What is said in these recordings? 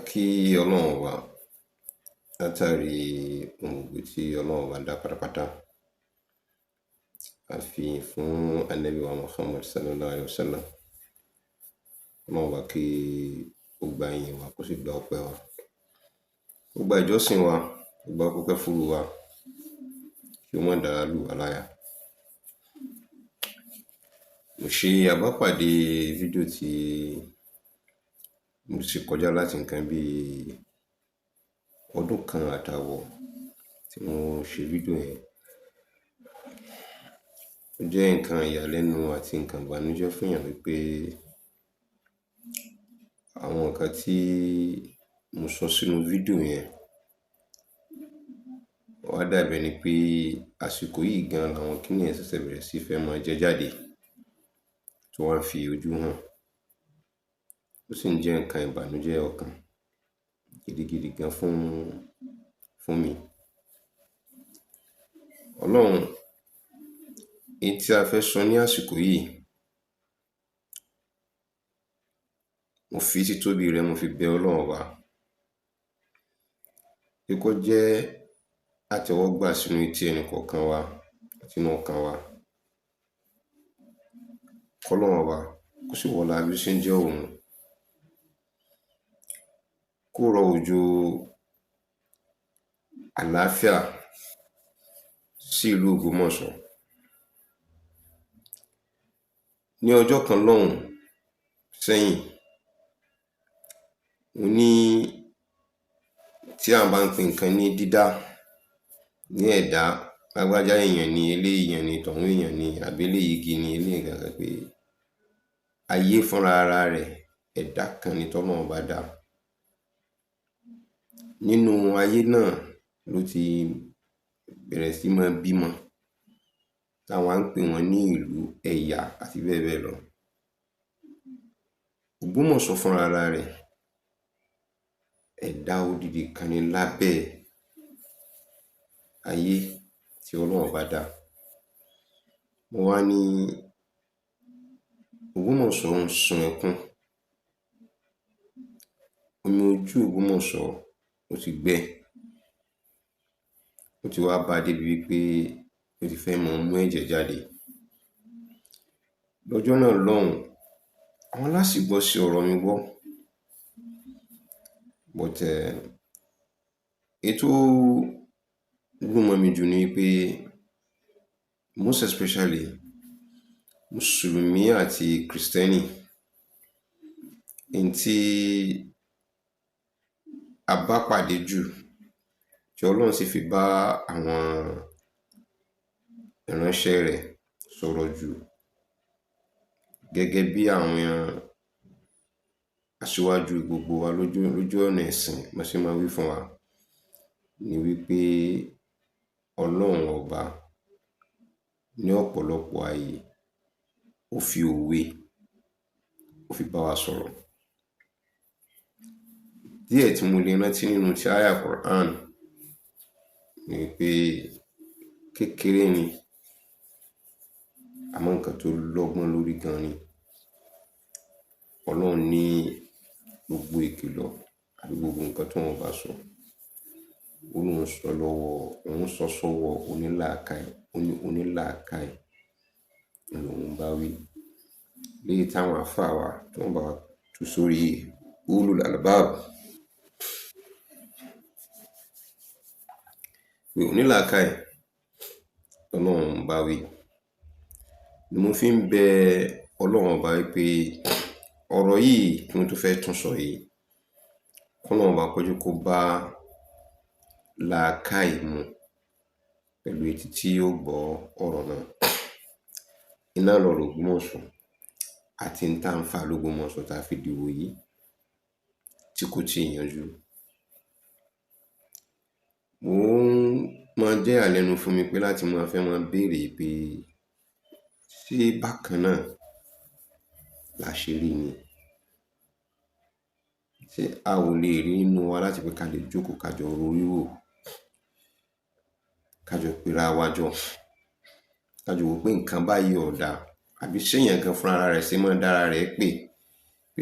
kí Ọlọ́run wa látàrí ohun gbogbo tí Ọlọ́run wa dá pátápátá. A fi fún Ànábì wa Muhammad sallallahu alaihi wasallam. Ọlọ́run wa kí ó gba ìyìn wa kó sì gba ọpẹ́ wa. Ó gba ìjọsìn wa, ó gba ọpẹ́ fúru wa, kí ó má dàá lù wá láyà. Mo ṣe àbápàdé fídíò tí mo sì kọjá láti nǹkan bí ọdún kan àtààbọ̀ tí mo ṣe fídíò yẹn. Ó jẹ́ nǹkan ìyàlẹ́nu àti nǹkan ìbànújẹ́ fún èèyàn wípé àwọn nǹkan tí mo sọ sínú fídíò yẹn wá dàbí ẹni pé àsìkò yìí gan làwọn kíní yẹn ṣẹ̀ṣẹ̀ bẹ̀rẹ̀ sí fẹ́ máa jẹ jáde tí wọ́n fi ojú hàn. Ó sì ń jẹ́ nǹkan ìbànújẹ́ ọkàn gidigidi gan fún mi. Ọlọ́run, èyí tí a fẹ́ sọ ní àsìkò yìí, mo fi títóbi rẹ̀ mo fi bẹ Ọlọ́run wa pé kó jẹ́ àtẹ́wọ́gbà sínú etí ẹnì kọ̀ọ̀kan wa àti inú ọkàn wa. K'Ọlọ́run wa kó sì wọlá bí ó ṣe ń jẹ́ òun, kó rọ òjò àlàáfíà sí ìlú Ògbómọ̀ṣọ́. Ní ọjọ́ kan lọ́hùn sẹ́yìn, mo ní tí a bá ń pè nǹkan ní dídá ní ẹ̀dá, lágbájá èèyàn ni, eléyìí èèyàn ni, tọ̀hún èèyàn ni, àbí eléyìí igi ni, eléyìí gàgà, pé ayé fúnra ara rẹ̀ ẹ̀dá kan ni t'Ọlọ́run bá dá. Nínú ayé náà ló ti bẹ̀rẹ̀ sí máa bímọ táwọn ń pè wọ́n ní ìlú, ẹ̀yà àti bẹ́ẹ̀ bẹ́ẹ̀ lọ. Ògbómọ̀ṣọ́ fúnra ara rẹ̀ ẹ̀dá odidi kan ni lábẹ́ ayé tí Ọlọ́run bá dá. Mo wá ní Ògbómọ̀ṣọ́ ń sun ẹkún. Omi ojú Ògbómọ̀ṣọ́ ó ti gbẹ. Ó ti wá bá débi wípé ó ti fẹ́ máa mú ẹ̀jẹ̀ jáde. Lọ́jọ́ náà lọ́hùn, àwọn alásìgbọ́ sí ọ̀rọ̀ mi gbọ́. But ètò gún mọ́ mi jù ni pé most especially Mùsùlùmí àti Kristẹni, ẹni tí a bá pàdé jù tí Ọlọ́run sì fi bá àwọn ìránṣẹ́ rẹ̀ sọ̀rọ̀ jù gẹ́gẹ́ bí àwọn aṣíwájú gbogbo wa lójú ọ̀nà ẹ̀sìn bá ṣe máa wí fún wa ni wípé Ọlọ́run ọba ní ọ̀pọ̀lọpọ̀ ààyè ó fi òwe ó fi bá wa sọ̀rọ̀. Díẹ̀ tí mo lè rántí nínú tí àyá Quran ni pé kékeré ni àmọ́ nǹkan tó lọ́gbọ́n lórí gan ni. Ọlọ́run ní gbogbo ìkìlọ̀ àbí gbogbo nǹkan tí wọ́n bá sọ, òun sọ sọ́wọ́ onílàákàyè lòun bá wí. Léyìí táwọn àfáà wa tí wọ́n bá tú sórí ulul albab pé onílàákàyè Ọlọ́run bá wí. Ni mo fi ń bẹ Ọlọ́run ọba wípé ọ̀rọ̀ yìí tí mo tún fẹ́ tún sọ yìí, k'Ọlọ́run ọba kó jẹ́ kó bá làákàyè mu pẹ̀lú etí tí yóò gbọ́ ọ̀rọ̀ náà. Iná lọ̀rọ̀ Ògbómọ̀ṣọ́ àti ń tá ń fà l'Ógbómọ̀ṣọ́ tá fi dìwò yìí tí kò tí ì yanjú. Máa jẹ́ àlẹ́nu fún mi pé láti máa fẹ́ máa béèrè pé ṣé bákan náà la ṣe rí ni? Ṣé a ò lè rí nínú wa láti pé ká lè jókòó ká jọ rorí wò, ká jọ pera wa jọ, ká jọ wò pé nǹkan báyìí ò dáa, àbí ṣé èèyàn gan fúnra rẹ̀ ṣe máa dára rẹ̀ pé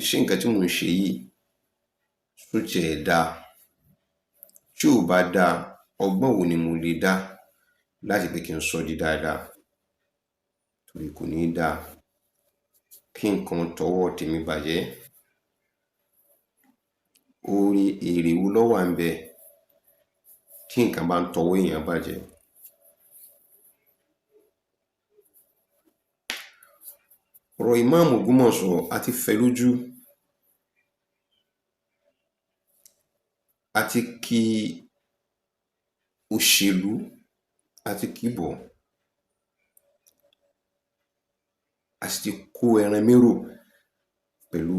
ṣé nǹkan tí mò ń ṣe yìí só tiẹ̀ dáa? Tí ò bá dáa, ọgbọ́n wo ni mo lè dá láti pé kí n sọ di dáadáa? Torí kò ní dáa kí nǹkan tọwọ́ tèmi bàjẹ́. Èrè wo ló wà ńbẹ̀ tí nǹkan bá ń tọwọ́ èèyàn bàjẹ́? Ọ̀rọ̀ Ìmáàmù Ògbómọ̀ṣọ́ àti fẹ́ lójú, àti kí òṣèlú àti kì bọ̀, a sì ti kó ẹran mérò pẹ̀lú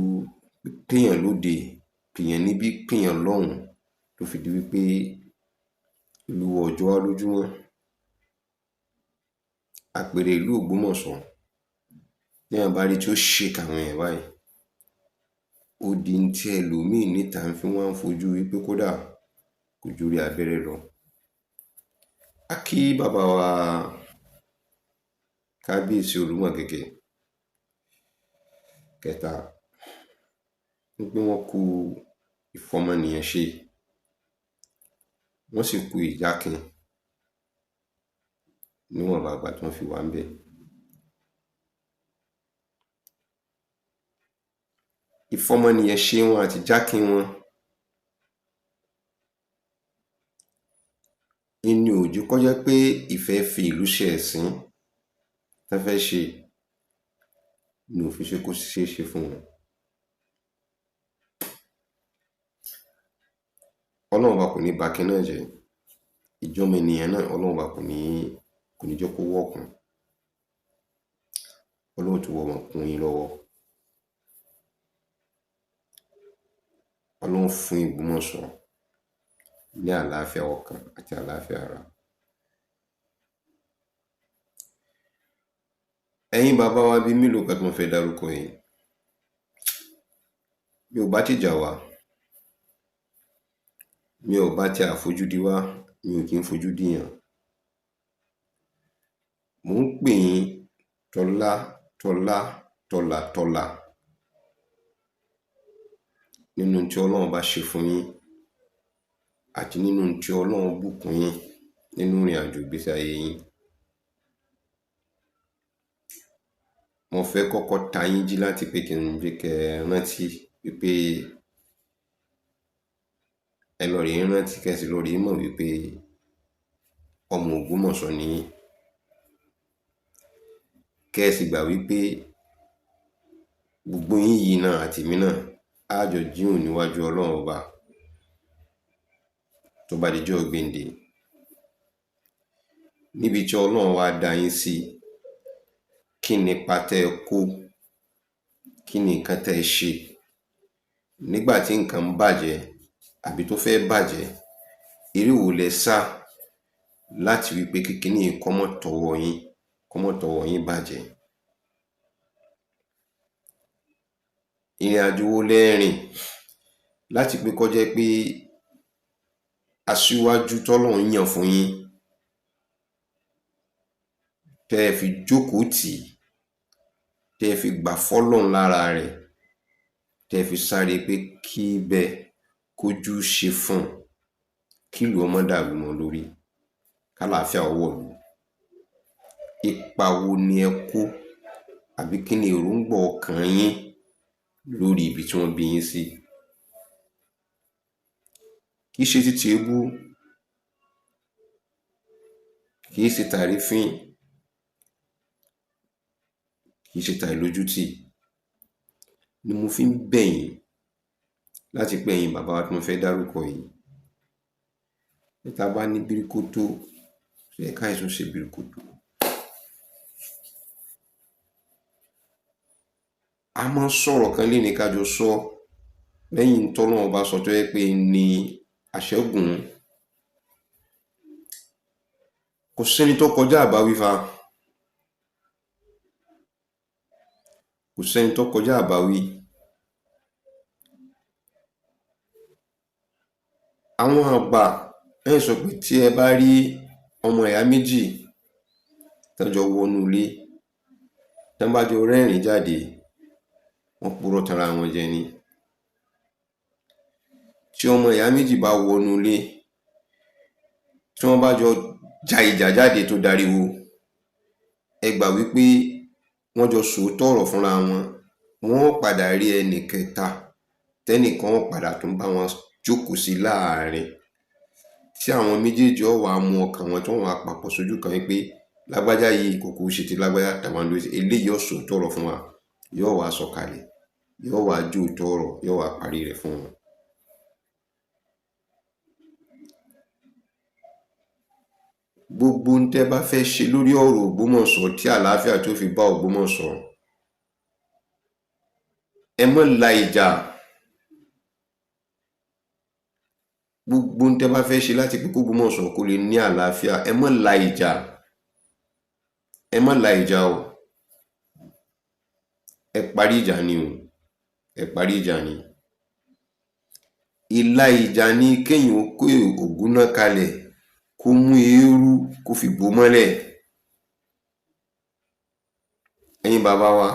péyàn lóde, péyàn níbí, péyàn lọ́hùn, tó fi di wípé ìlú wa ò jọ wá lójúmọ́. Àpẹẹrẹ ìlú Ògbómọ̀ṣọ́, téèyàn bá rí tí ó shake àwọn èèyàn báyìí, ó di n tí ẹlòmíì níta fi wá ń fojú wípé kódà kò jórí abẹ́rẹ́ lọ. A kí bàbá wa Kábíyèsí Olúmọ̀gẹ̀gẹ̀ kẹta wípé wọ́n kú ìfọmọnìyàn ṣe, wọ́n sì kú ìjákin níwọ̀nba ìgbà tí wọ́n fi wà ńbẹ̀. Ìfọmọnìyàn ṣe wọn àti ìjákin wọn ni ò jẹ́ kó jẹ́ pé ìfẹ́ fi ìlú ṣe ẹ̀sín tán fẹ́ ṣe ni ò fi ṣe kó ṣeé ṣe fún wọn. Ọlọ́run ọba kò ní ba kiní náà jẹ́, ìjọ́mọnìyàn náà Ọlọ́run ọba kò ní jẹ́ kó wọ́ọ̀kùn. Ọlọ́run túbọ̀ máa kún yín lọ́wọ́. Ọlọ́run fún Ògbómọ̀ṣọ́ ní àlàáfíà ọkàn àti àlàáfíà ara. Ẹ̀yin bàbá wa bíi mélòó kan tí mo fẹ́ dárúkọ yìí, mi ò bá tìjà wá, mi ò bá ti àfojúdi wá, mi ò kí ń fojú dìyàn. Mò ń pè yín tọlá tọlá tọlà tọlà nínú tí Ọlọ́run bá ṣe fún yín àti nínú tí Ọlọ́run bùkún yín nínú ìrìn àjò ìgbésí ayé yín. Mo fẹ́ kọ́kọ́ ta yín jí láti pé kí n jẹ́ kẹ́ ẹ rántí wípé ẹ lọ rèé rántí, kẹ́ ẹ sì lọ rèé mọ̀ wípé ọmọ Ògbómọ̀ṣọ́ ni yín. Kẹ́ ẹ sì gbà wípé gbogbo yín yìí náà àti èmi náà á jọ jíhùn níwájú Ọlọ́run ọba tó bá dijọ́ gbéǹde, níbi tí Ọlọ́run wá dá yín sí. Kí ni ipa tẹ́ ẹ kó? Kí ni nǹkan tẹ́ ẹ ṣe nígbà tí nǹkan ń bàjẹ́ àbí tó fẹ́ bàjẹ́? Eré wo lẹ sá láti wípé kí kiní yìí kó mọ́ tọwọ́ yín bàjẹ́? Ìrìn àjò wo lẹ rìn láti pé kó jẹ́ pé aṣíwájú tọ́lọ́run yàn fún yín tẹ́ ẹ fi jókòó tì í, tẹ́ ẹ fi gbà fọ́lọ́run lára rẹ̀, tẹ́ ẹ fi sáré pé kí bẹ́ẹ̀ kójú ṣe fún un, kílùú ó má dàrú mọ́ lórí, kálàáfíà ó wọ̀lú. Ipa wo ni ẹ kó àbí kí ni èròǹgbà ọkàn yín lórí ibi tí wọ́n bí yín sí? Kì í ṣe titi èébú, kì í ṣe tàrífín, kì í ṣe tàìlójútì, ni mo fi ń bẹ̀ yín láti pé ẹ̀yin bàbá wa tí mo fẹ́ dárúkọ yìí, tá a bá ní bíríkótó, ó yẹ káìsùn ṣe bíríkótó. A máa ń sọ̀rọ̀ kan lénìí ká jọ sọ lẹ́yìn tọ́lọ́run bá sọ tó yẹ pé ní àṣẹ́gun. Kò sẹ́ni tó kọjá àbáwí fa, kò sẹ́ni tó kọjá àbáwí. Àwọn àgbà ẹ̀ sọ pé tí ẹ bá rí ọmọ ìyá méjì tán jọ wọnú ilé, tán bá jọ rẹ́rìn-ín jáde, wọ́n purọ́ tanra wọn jẹ ni. tí ọmọ ìyá méjì bá wọnú ilé tí wọ́n bá jọ ja ìjà jáde tó dariwo, ẹ gbà wípé wọ́n jọ sòótọ́ ọ̀rọ̀ fúnra wọn, wọ́n padà rí ẹnì kẹta tẹ́nìkan padà tún bá wọn jókòó sí láàrin, tí àwọn méjèèjì ó wá mú ọkàn wọn tí wọ́n wá papọ̀ sójú kan wípé lágbájá yìí kòkó ṣe ti lágbájá tàwọn lóṣè eléyìí ó sòótọ́ ọ̀rọ̀ fún wa, yóò wá sọ̀kalẹ̀, yóò wá jó òótọ́ ọ̀rọ̀, yóò wá parí rẹ̀ fún wọn. Gbogbo ń tẹ́ bá fẹ́ ṣe lórí ọ̀rọ̀ Ògbómọ̀ṣọ́ tí àlàáfíà tó fi bá Ògbómọ̀ṣọ́, ẹ má la ìjà. Gbogbo ń tẹ́ bá fẹ́ ṣe láti pé k'Ògbómọ̀ṣọ́ kó lè ní àlàáfíà, ẹ má la ìjà, ẹ má la ìjà o, ẹ parí ìjà ni o, ẹ parí ìjà ni. Ìlà ìjà ni kéèyàn ó kó ògún náà kalẹ̀ kó mú eérú kó fi bò mọ́lẹ̀. Ẹ̀yin bàbá wa,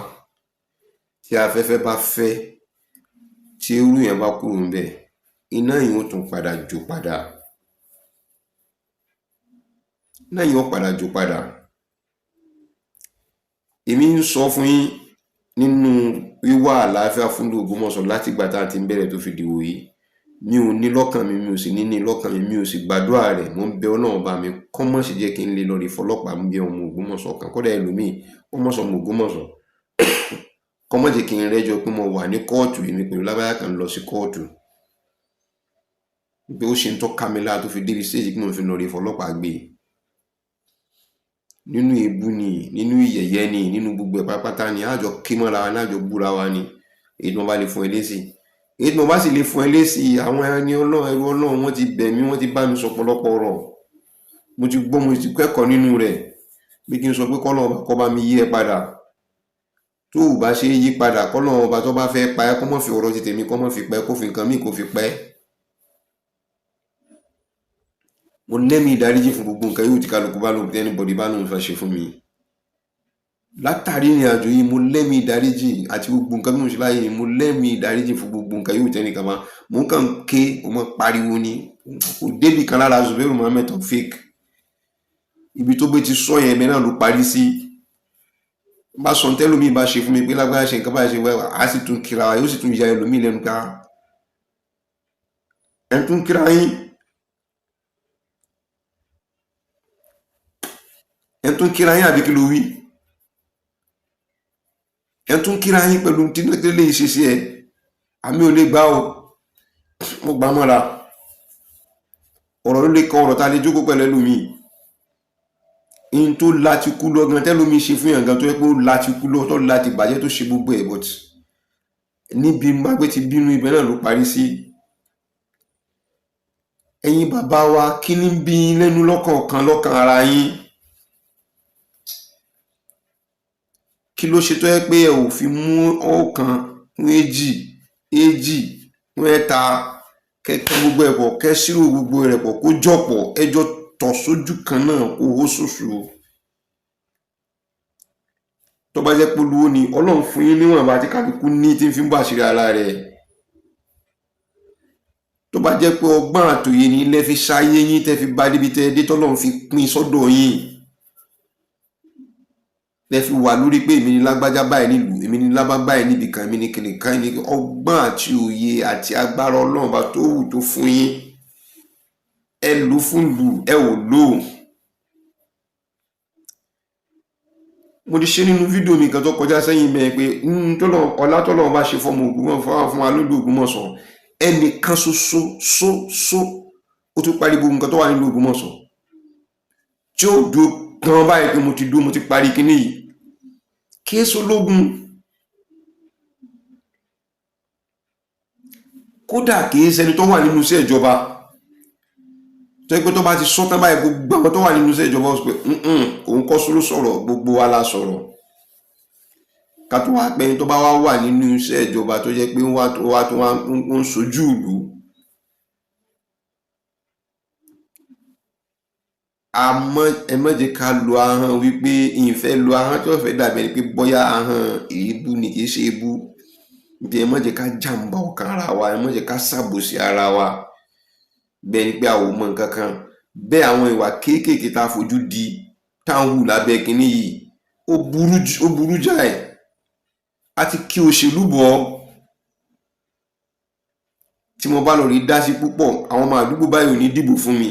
tí afẹ́fẹ́ bá fẹ́ tí eérú yẹn bá kúrò ńbẹ̀, iná yìí ó tún padà jó padà, iná yìí ó padà jó padà. Èmi ń sọ fún yín nínú wíwá àlàáfíà fún ìlú Ògbómọ̀ṣọ́ láti ìgbà tá a ti ń bẹ̀rẹ̀ tó fi dìwò yìí, mi ò ní lọ́kàn mi, mi ò sì ní lọ́kàn mi, mi ò sì gbàdúrà rẹ̀. Mo ń bẹ Ọlọ́run bá mi kọ́ mọ́ sì jẹ́ kí n lè lọ rí fọlọ́pàá ń bẹ ọmọ Ògbómọ̀ṣọ́ kan, kódà ẹlòmíì ó mọ̀ sọ ọmọ Ògbómọ̀ṣọ́ kọ́ mọ́ jẹ́ kí n rẹ́jọ pé mo wà ní kóòtù èmi pẹ̀lú lágbájá kan lọ sí kóòtù pé ó ṣe ń tọ́ka mi láà tó fi débi stéèjì kí mo fi lọ rí fọlọ́pàá gbé. Nínú èébú ni, nínú ìyẹ̀yẹ́ ni, nínú gbogbo ẹ̀ pátápátá ni, àjọ kí mọ́ra wa ní, àjọ búra wa ni. Èyí tí wọ́n bá lè fún ẹ lésì, èyí tí wọ́n bá sì lè fún ẹ lésì, àwọn ẹni Ọlọ́run, ẹrú Ọlọ́run, wọ́n ti bẹ̀ mí, wọ́n ti bá mi sọ ọ̀pọ̀lọpọ̀ ọ̀rọ̀, mo ti gbọ́, mo ti kẹ́kọ̀ọ́ nínú rẹ̀ bí kí n sọ pé k'Ọlọ́run ọba kó bá mi yí ẹ padà. Tó o bá ṣe yí padà, k'Ọlọ́run ọba tó bá fẹ́ pa ẹ́ kó má fi ọ̀rọ̀ ti tèmi kó má fi pa ẹ́, kó fi nǹkan míì kó fi pa ẹ́. Mo lẹ́mí ìdáríjì fún gbogbo nǹkan yóò tí kálukú bá lóun, anybody bá lóun fẹ́ ṣe fún mi. Látàrí ìrìn àjò yìí mo lẹ́mí ìdáríjì àti gbogbo nǹkan tí mo ṣe láyé yìí, mo lẹ́mí ìdáríjì fún gbogbo nǹkan yóò tẹ́nìkan máa, mo kàn ké, mo máa pariwo ni, kò débì kan lára Zubairu Muhammed Taofeek. Ibi tó gbé ti sọ yẹn ẹ̀mẹ́ náà ló parí sí. Bá sọ tẹ́lómi bá ṣe fún mi pé lágbára ṣe nǹkan báyìí ṣe wẹ́wà, á sì tún kíra wa, yóò sì tún ya ẹlòmíì lẹ́nu ká. Ẹ tún kíra yín, ẹ tún kíra yín àbí kí ló wí? Ẹ tún kíra yín pẹ̀lú tí lè ṣe sí ẹ. Àmì ò lè gbà o, mo gbà mọ́ra. Ọ̀rọ̀ ló lè kan ọ̀rọ̀ ta lè jókòó pẹ̀lú ẹlòmíì. In tó láti kú lọ gan tẹ́lómi ṣe fún yàn gan tó yẹ pé ó láti kú lọ, tó láti bàjẹ́, tó ṣe gbogbo ẹ̀, but níbi gbàgbé ti bínú ibẹ̀ náà ló parí sí. Ẹ̀yin bàbá wa, kí ni bí yín lẹ́nu lọ́kàn ara yín? Kí ló ṣe tó yẹ pé ẹ ò fi mú ọ̀kan, èjì, ẹ̀ta, kẹ́kẹ́ gbogbo ẹ̀ pọ̀, kẹ́sìrò gbogbo rẹ̀ pọ̀, kó jọ̀pọ̀, ẹjọ́ tọ̀ sójú kan náà kó hó ṣoṣo. Tó bá jẹ́ pé olówó ni, Ọlọ́run fún yín níwọ̀n bá tí kálukú ní tí ń fi ń bá àṣírí ara rẹ̀. Tó bá jẹ́ pé ọgbọ́n àtòyè ni ilẹ̀ fi ṣáyé yín tẹ́ fi bá débi tẹ́ dé tọ́lọ́run fi pín sọ́dọ̀ yín, lẹ́ fi wà lórí pé èmi ni lágbájá báyìí nílùú, èmi ni lábá báyìí níbi kan, èmi ni kìnìkan, ní ọgbọ́n àti òye àti agbára Ọlọ́run bá tó wù tó fún yín, ẹ lò fún lù, ẹ ò lò. Mo ti ṣe nínú fídíò mi kan tó kọjá sẹ́yìn mẹ́ pé ọlá tọ́lọ́run bá ṣe fọ́mọ Ògbómọ̀ṣọ́ fún wa lódò Ògbómọ̀ṣọ́, ẹnìkan ṣoṣo ó tún parí gbogbo nǹkan tó wà nínú Ògbómọ̀ṣọ́ tí ó dúró gan báyìí pé mo ti dúró, mo ti parí kíní yìí. Kéésù lógún, kódà kìí ṣẹni tó wà nínú iṣẹ́ ìjọba tó yẹ pé tó bá ti sọ tán báyìí gbogbo àwọn tó wà nínú iṣẹ́ ìjọba ó sọ pé òun kọ́ sóló sọ̀rọ̀, gbogbo wa la sọ̀rọ̀. Ká tó wá pẹ́yìn tó bá wà nínú iṣẹ́ ìjọba tó jẹ́ pé ó ń sojú ìlú. Àmọ́ ẹ má jẹ́ ká lo ahọ́n wípé ìfẹ́ lo ahọ́n tí ó fẹ́ dàbí ẹni pé bóyá ahọ́n èébú ni kìí ṣe èébú. bí ẹ má jẹ́ ká jàǹbá ọkàn ara wa, ẹ má jẹ́ ká ṣàbòsí ara wa bẹ́ẹ̀ ni pé a ò mọ nǹkan kan. Bẹ́ẹ̀ àwọn ìwà kéékèèké tá a fojú di tá à ń hù lábẹ́ kínní yìí ó burú jáì. A ti kí òṣèlú bọ̀ ọ́. Tí mo bá lọ rí dá sí púpọ̀, àwọn ọmọ àdúgbò báyìí ò ní dìbò fún mi.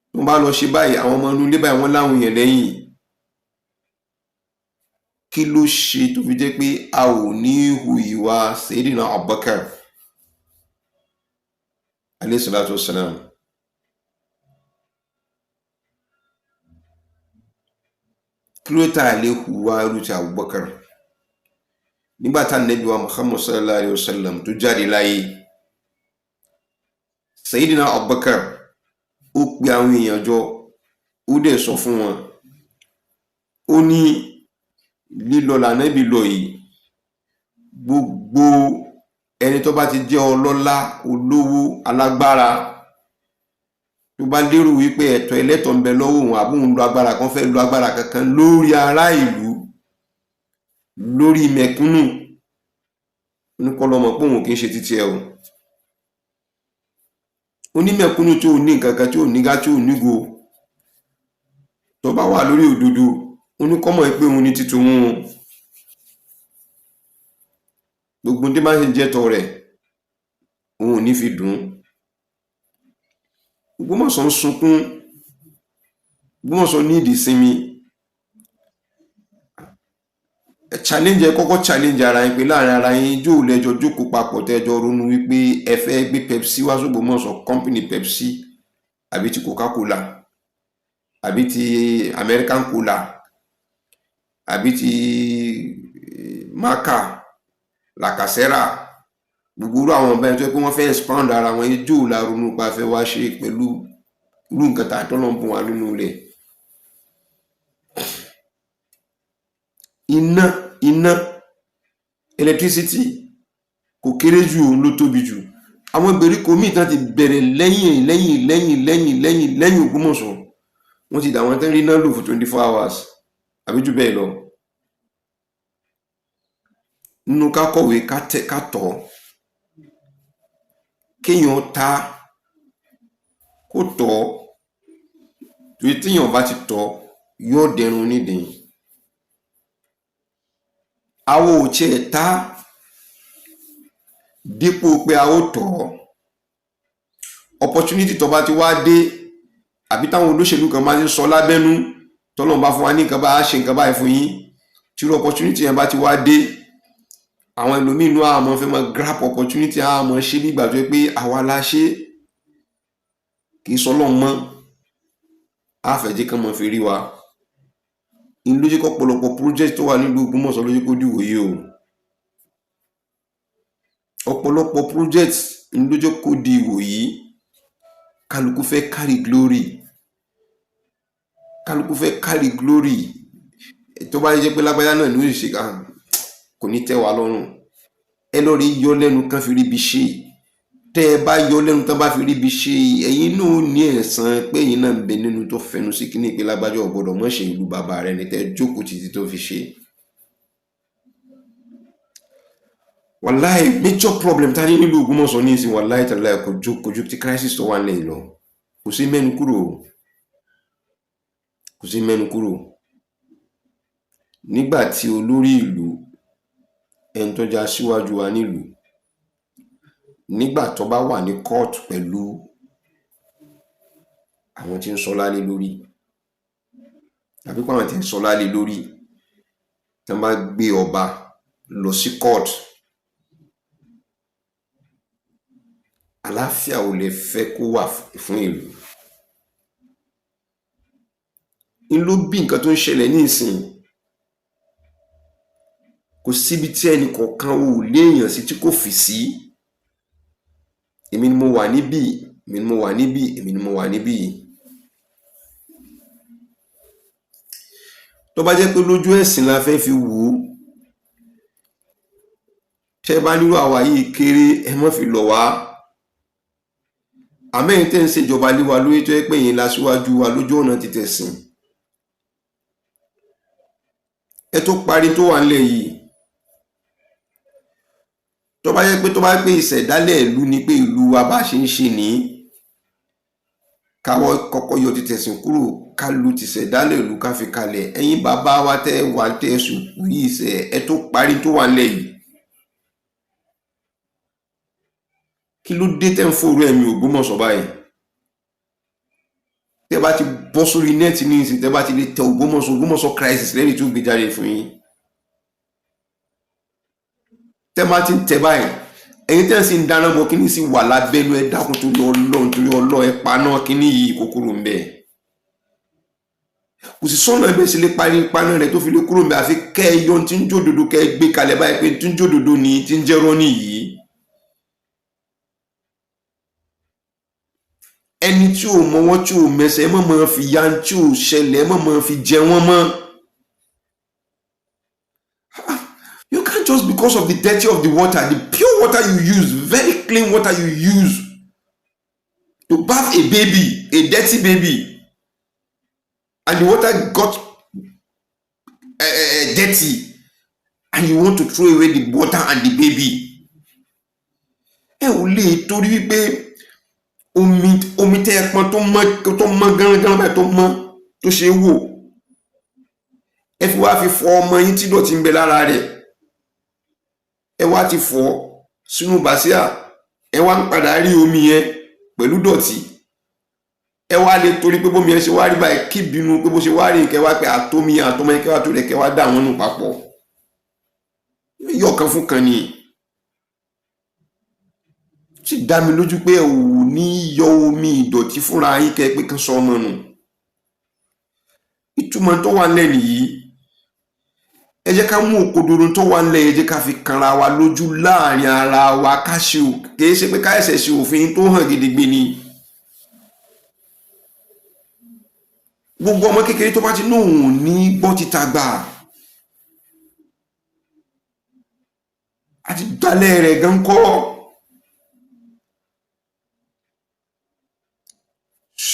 Tí mo bá lọ ṣe báyìí, àwọn ọmọ inú ilé báyìí wọ́n láwọn èèyàn lẹ́yìn. Kí ló ṣe tó fi jẹ́ pé a ò ní hu ìwà Sayyidina Abubakar alayhi salatu wassalam? Kí ló tà lè hùwà irú ti Abubakar? Nígbà tá Ànábì wa Muhammad sallallahu alayhi wa sallam tó jáde láyé, Sayyidina Abubakar ó pe àwọn èèyàn jọ, ó dẹ̀ sọ fún wọn, ó ní lílọ l'Ànábì lọ yìí, gbogbo ẹni tó bá ti jẹ́ ọlọ́lá, olówó, alágbára, tó bá lérò wípé ẹ̀tọ́ ẹlẹ́tọ̀ ń bẹ lọ́wọ́ òun àbí òun lo agbára kan, fẹ́ lo agbára kankan lórí ará ìlú, lórí mẹ̀kúnnù, oníkọlọmọ pé òun kì í ṣe títí ẹ o. Onímẹ̀kúnnù tí ò ní nǹkan kan, tí ò nígá, tí ò nígo, tó bá wà lórí òdodo, oníkọ́mọ̀ pé òun ní títún wọn. Gbogbo tí bá ń ṣe jẹ́tọ̀ rẹ̀, òun ò ní fi dùn. Ògbómọ̀ṣọ́ ń sunkún, Ògbómọ̀ṣọ́ ní ìdí sinmi. Challenge ẹ kọ́kọ́ challenge ara yín pé láàrin ara yín jó lẹ́jọ́ jókòó papọ̀ tẹ́jọ́ ronú wípé ẹ fẹ́ gbé Pepsi wá s'Ògbómọ̀ṣọ́, company Pepsi àbí ti Coca-Cola àbí ti American Cola àbí ti Marca, Lacasera, gbogbo irú àwọn ọba ẹni tó yẹ pé wọ́n fẹ́ expand ara wọn, jó la ronú pa fẹ́ wá ṣe pẹ̀lú irú nǹkan tá a tọ́lọ́ ń bùn wá nínú rẹ̀. Iná electricity kò kéré jù, òun ló tóbi jù. Àwọn ìgbèríko míì tán ti bẹ̀rẹ̀ lẹ́yìn Ògbómọ̀ṣọ́, wọ́n ti dà wọ́n tán rí náà lò fún 24 hours àbí jù bẹ́ẹ̀ lọ. Nínú ká kọ̀wé, ká tọ̀, kéèyàn ta kó tọ̀, torí téèyàn bá ti tọ̀ yóò dẹrun nídìí. Àwọn ò tiẹ̀ ta dípò pé a ó tọ̀. Opportunity tó bá ti wá dé, àbí táwọn olóṣèlú kan máa ń sọ lábẹ́nú, tọ́lọ́run bá fún wa ní nǹkan bá ṣe nǹkan báyìí fún yín, tí irú opportunity yẹn bá ti wá dé, àwọn ẹlòmíín inú àmọ́ fẹ́ máa grab opportunity, àmọ́ ṣe bí ìgbà tó yẹ pé àwa la ṣe, kì í sọ́lọ́run mọ́, àfẹ̀jẹ́ kan mọ̀ fi rí wa. Ló jẹ́ kó ọ̀pọ̀lọpọ̀ project tó wà nílùú Ògbómọ̀ṣọ́ ló jẹ́ kó dìwòye o. Ọ̀pọ̀lọpọ̀ project ló jẹ́ kó di ìwòyí. Kálukú fẹ́ carry glory. Kálukú fẹ́ carry glory. Tó bá jẹ́ pé lágbájá náà ló ṣe kò ní tẹ́ wa lọ́rùn. Ẹ lọ rí yọ lẹ́nu kan fi ríbi ṣe. Tẹ́ ẹ bá yọ lẹ́nu tán bá fi ríbi ṣe, ẹ̀yin náà ní ẹ̀san pé ẹ̀yin náà ń bẹ nínú tó fẹnu sí kíní pé lágbájá ò gbọdọ̀ mọ̀ ṣe ìlú bàbá rẹ̀ ní tẹ́ jókòó títí tó fi ṣe. Wàláì major problem ta ní nílùú Ògbómọ̀ṣọ́ ní ìsìn, wàláì tàláì kò ju ti crisis tó wà nílẹ̀ lọ. Kò sí mẹ́nu kúrò. Kò sí mẹ́nu kúrò. Nígbà tí olórí ìlú, ẹni tó já síwájú wa nílùú, nígbà tó bá wà ní court pẹ̀lú àwọn tí ń sọ lálé lórí, tàbí pé àwọn tí ń sọ lálé lórí, tí wọ́n bá gbé ọba lọ sí court, àlàáfíà ò lè fẹ́ kó wà fún ìlú. Ló bí nǹkan tó ń ṣẹlẹ̀ ní ìsìn. Kò síbi tí ẹnì kọ̀ọ̀kan ò léèyàn sí tí kò fi sí. Èmi ni mo wà níbí, èmi ni mo wà níbí, èmi ni mo wà níbí. Tó bá jẹ́ pé lójú ẹ̀sìn la fẹ́ fi wò ó, tẹ́ bá nírú àwa yìí kéré, ẹ má fi lọ̀ wá. Àmẹ́yìn tẹ́ ń ṣèjọba lé wa lórí tó yẹ pé yín lásíwájú wa lójú ọ̀nà ti tẹ̀sìn. Ẹ tó parí tó wà nílẹ̀ yìí, tó bá yẹ pé ìṣẹ̀dálẹ̀ ìlú ni pé ìlú wa bá ṣe ń ṣe ní káwọ́ kọ́kọ́ yọ ti tẹ̀sìn kúrò ká lu ti ṣẹ̀dálẹ̀ ìlú ká fi kalẹ̀. Ẹ̀yin bàbá wa tẹ́ wà tẹ́ sùkú yìí ṣe ẹ tó parí tó wà nílẹ̀ yìí, kí ló dé tẹ́ ń fòrò ẹ̀mí Ògbómọ̀ṣọ́ báyìí? Tẹ́ bá ti bọ́ sórí nẹ́ẹ̀tì ní ìsìn, tẹ́ bá ti lè tẹ Ògbómọ̀ṣọ́ crisis lẹ́yìn tó gbé jáde fún yín. Tẹ́ bá ti ń tẹ báyìí, ẹ̀yin tẹ́ sì ń dáná bọ̀ kíní sì wà lábẹ́nu, ẹ dákun torí Ọlọ́run ẹ paná kíní yìí kòkòrò ń bẹ. Kò sí sọ́nà ẹgbẹ́ sí lè parí paná rẹ̀ tó fi lè kúrò ń bẹ àfi kẹ́ ẹ yọ tí ń jòdòdó kẹ́ ẹ gbé kalẹ̀ báyìí pé tí ń jòdòdó ni tí ń jẹ́rọ́ nìyí. Ẹni tí ò mọ wọn tí ò mẹsẹ̀ ẹ mọ̀ fi ya tí ò ṣẹlẹ̀ ẹ mọ̀ fi jẹ wọ́n mọ́. You can't just because of the dirty of the water, the pure water you use, very clean water you use to bath a baby, a dirty baby, and the water got dirty, and you want to throw away the water and the baby. Ẹ ò lè torí wípé omi tẹ́ ẹ pọn tó mọ́ gángan báyìí tó mọ́ tó ṣe wò ẹ fi wá fi fọ ọmọ yín tí dọ̀tí ń bẹ lára rẹ̀, ẹ wá ti fọ sínú bàsíà, ẹ wá ń padà rí omi yẹn pẹ̀lú dọ̀tí, ẹ wá lè torí pé bómi yẹn ṣe wá rí báyìí kí bínú pé bó ṣe wá rí kẹ wá pé àtọmọ yẹn kẹ wá tó rẹ kẹ wá dà wọn nù papọ̀. Yọ kan fún kan ni sì dá mi lójú pé ò ní yọ omi ìdọ̀tí fúnra yín kẹ pé kan sọ ọmọ nù. Ìtumọ̀ tó wà nílẹ̀ nìyí. Ẹ jẹ́ ká mú òkodoro tó wà nílẹ̀, ẹ jẹ́ ká fi kanra wa lójú láàrin ara wa ká ṣe kìí ṣe pé ká ẹsẹ̀ ṣe òfin tó hàn gidigbe ni. Gbogbo ọmọ kékeré tó bá ti nóhùn ní gbọ́ títa gbà àti dalẹ̀ rẹ̀ gan kọ́.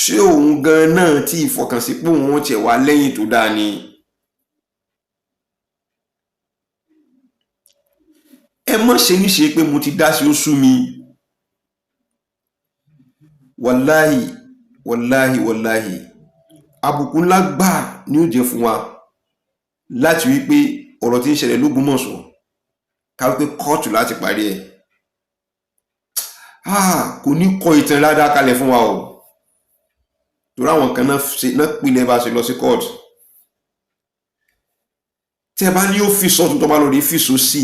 Ṣé òun gan náà tí ìfọkànsí pé òun tiẹ̀ wá lẹ́yìn tó dáa ni? Ẹ mọ̀ ṣe ní ṣe pé mo ti dá sí ó sú mi. Wàláhì àbùkù ńlá gbà ni ó jẹ́ fún wa láti wí pé ọ̀rọ̀ tí ń ṣẹlẹ̀ l'Ógbómọ̀ṣọ́ ká wí pé kóòtù láti parí ẹ̀. Kò ní kọ ìtàn ládàá kalẹ̀ fún wa o, torí àwọn kan náà pilẹ̀ bá ṣe lọ sí kóòtù. Tẹ́ bá ní ó fi sọ́tún tó bá lọ rí fi so sí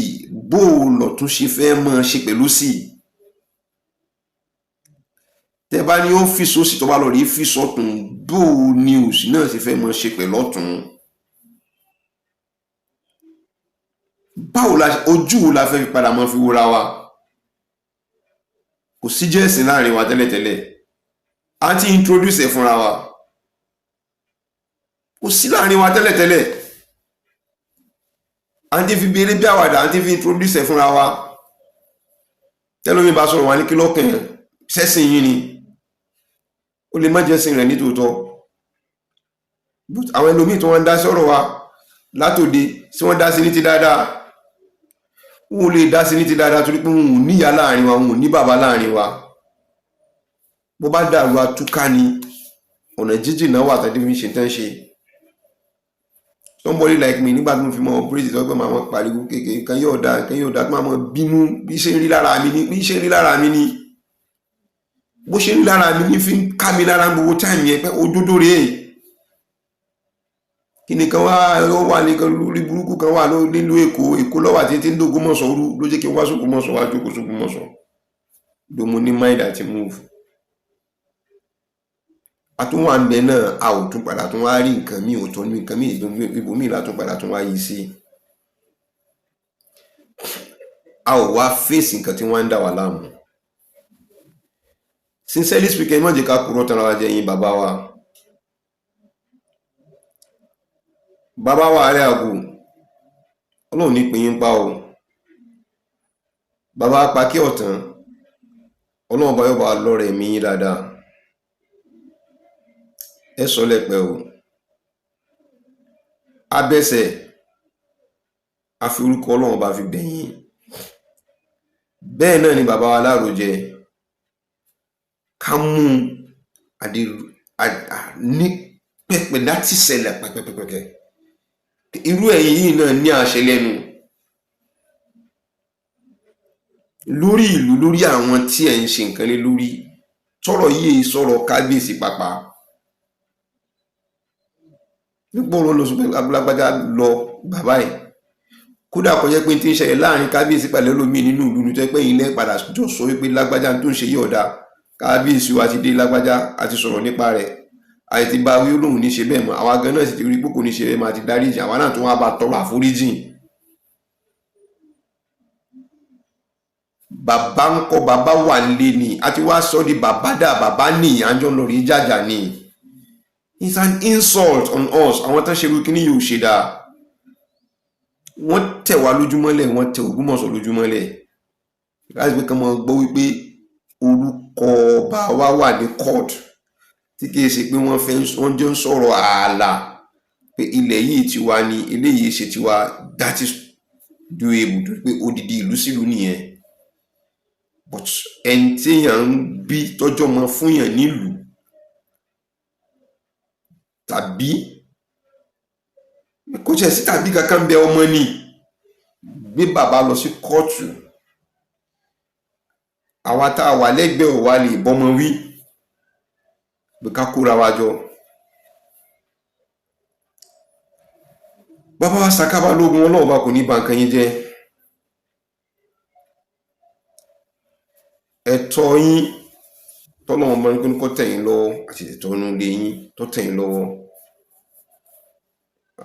bó lọ̀tún ṣe fẹ́ mọ́ ṣe pẹ̀lú sí. Tẹ́ bá ní ó fi so sí tó bá lọ rí fi sọ́tún bó ni òsì náà ṣe fẹ́ mọ́ ṣe pẹ̀lú ọ̀tún. Báwo ojú wo la fẹ́ fi padà mọ́ fi wúra wa? Kò sí jẹ́sìn láàrin wa tẹ́lẹ̀tẹ́lẹ̀, a ti introduce ẹ̀ fúnra wa. Kò sí láàrin wa tẹ́lẹ̀tẹ́lẹ̀, a ti fi bèrè bí àwàdà, a ti fi introduce ẹ̀ fúnra wa. Tẹ́lómi bá sọ̀rọ̀ wá ní kí lọ́kàn sẹ́sìn yín ni, ó lè má jẹ́sìn rẹ̀ nítòótọ́. Àwọn ẹlòmíì tí wọ́n ń dá sọ̀rọ̀ wa látòde tí wọ́n dá sí ní ti dáadáa, wọ́n lè dá sí ní ti dáadáa torí pé wọn ò níyà láàrin wa, wọn ò ní bàbá láàrin wa. Bó bá dàrú atúká ni, ọ̀nà jíjìn náà wà tàbí fi ṣe tán ṣe. Somebody like me nígbà tí mo fi mọ operate tó pé màá pariwo kékeré kan yóò dá tó máa mọ bínú bí ṣe ń rí lára mi ni bó ṣe ń rí lára mi ní fi ń ká mi lára gbogbo táìmù yẹn pé òdodo rèé. Kíni kan wà ní lórí burúkú kan wà nílùú Èkó lọ́wọ́ àti tí ń d'Ògbómọ̀ṣọ́ rú ló jẹ́ kí n wá s'Ògbómọ̀ṣọ́ wá jókòó s'Ògbómọ̀ṣọ́ ló mo ní mind àti move. Àtúnwà ń bẹ náà a ò tún padà tún wá rí nǹkan míì ò tún ní nǹkan míì ibòmíì látún padà tún wá yí sí. A ò wá fèsì nǹkan tí wọ́n ń dà wá láàmú. Sincerely speaking, má jẹ́ ká kúrò tán ara jẹ́ yín bàbá wa. Bàbá wa Ààrẹ Àgù, Ọlọ́run ní pín yín pa o. Bàbá Apákí Ọ̀tán, Ọlọ́run bá yọ̀ bá lọ́rẹ̀ mi yín dáadáa. Ẹ sọ lẹ́pẹ́ o. Abẹ́sẹ̀ a fi orúkọ Ọlọ́run bá fi bẹ̀yìn. bẹ́ẹ̀ náà ni bàbá wa Láròjẹ ká mú ní pẹ̀pẹ̀ láti ṣẹlẹ̀ pẹ̀pẹ̀pẹ̀pẹ̀ irú ẹ̀yin yìí náà ní àṣẹ lẹ́nu lórí ìlú lórí àwọn tí ẹ̀ ń ṣe nǹkan lé lórí tọ́rọ̀ yìí sọ̀rọ̀ kábíyèsí pàpà nígbà wọn lọ sọ pé Lágbájá lọ bàbá ẹ̀ kódà kò jẹ́ pé tí ń ṣẹlẹ̀ láàrin kábíyèsí pẹ̀lú ẹlòmíì nínú ìlú ní tó pé ilẹ̀ padà jọ sọ wípé Lágbájá tó ń ṣe yí ọ̀dà kábíyèsí wa ti dé Lágbájá àti sọ̀rọ̀ nípa rẹ̀ àti bá wí olóhùn ní ṣe bẹ́ẹ̀ mọ́ àwa gan náà sì ti rí pé kò ní ṣe bẹ́ẹ̀ máa ti dáríjì àwa náà tó wá bá tọrọ àforíjìn. Bàbá ń kọ́ bàbá wà nílé ni àti wá sọ di bàbá dà bàbá ní àjọ lórí jàjà ni. It's an insult on us. Àwọn tán ṣe irú kíní yóò ṣe dáa. Wọ́n tẹ̀ wá lójúmọ́lẹ̀, wọ́n tẹ̀ Ògbómọ̀ṣọ́ lójúmọ́lẹ̀ láti pé kán mọ́ gbọ́ wípé orúkọ ọba wa wà ní court tí kìí ṣe pé wọ́n jẹ́ ń sọ̀rọ̀ ààlà pé ilẹ̀ yìí tiwa ni eléyìí ṣe tiwa. That is doable tó pé odidi ìlú sílùú nìyẹn. But ẹni tí èèyàn ń bí tọ́jọ́ mọ́ fún yàn nílùú tàbí kò jẹ́ sí tàbí kankan bẹ ọmọ ni gbé bàbá lọ sí kóòtù àwa tá a wà lẹ́gbẹ̀ẹ́ ọ̀wá lè bọ́mọ wí pé ká kóra wa jọ. Bàbá wa Saka Balógun ọlọ́ọ̀bá kò ní ba nǹkan yín jẹ́. Ẹ̀tọ́ yín tọ́lọ́wọ́n máa ń gbé kó tẹ̀yìn lọ́wọ́ àti ẹ̀tọ́ inú ilé yín tó tẹ̀yìn lọ́wọ́.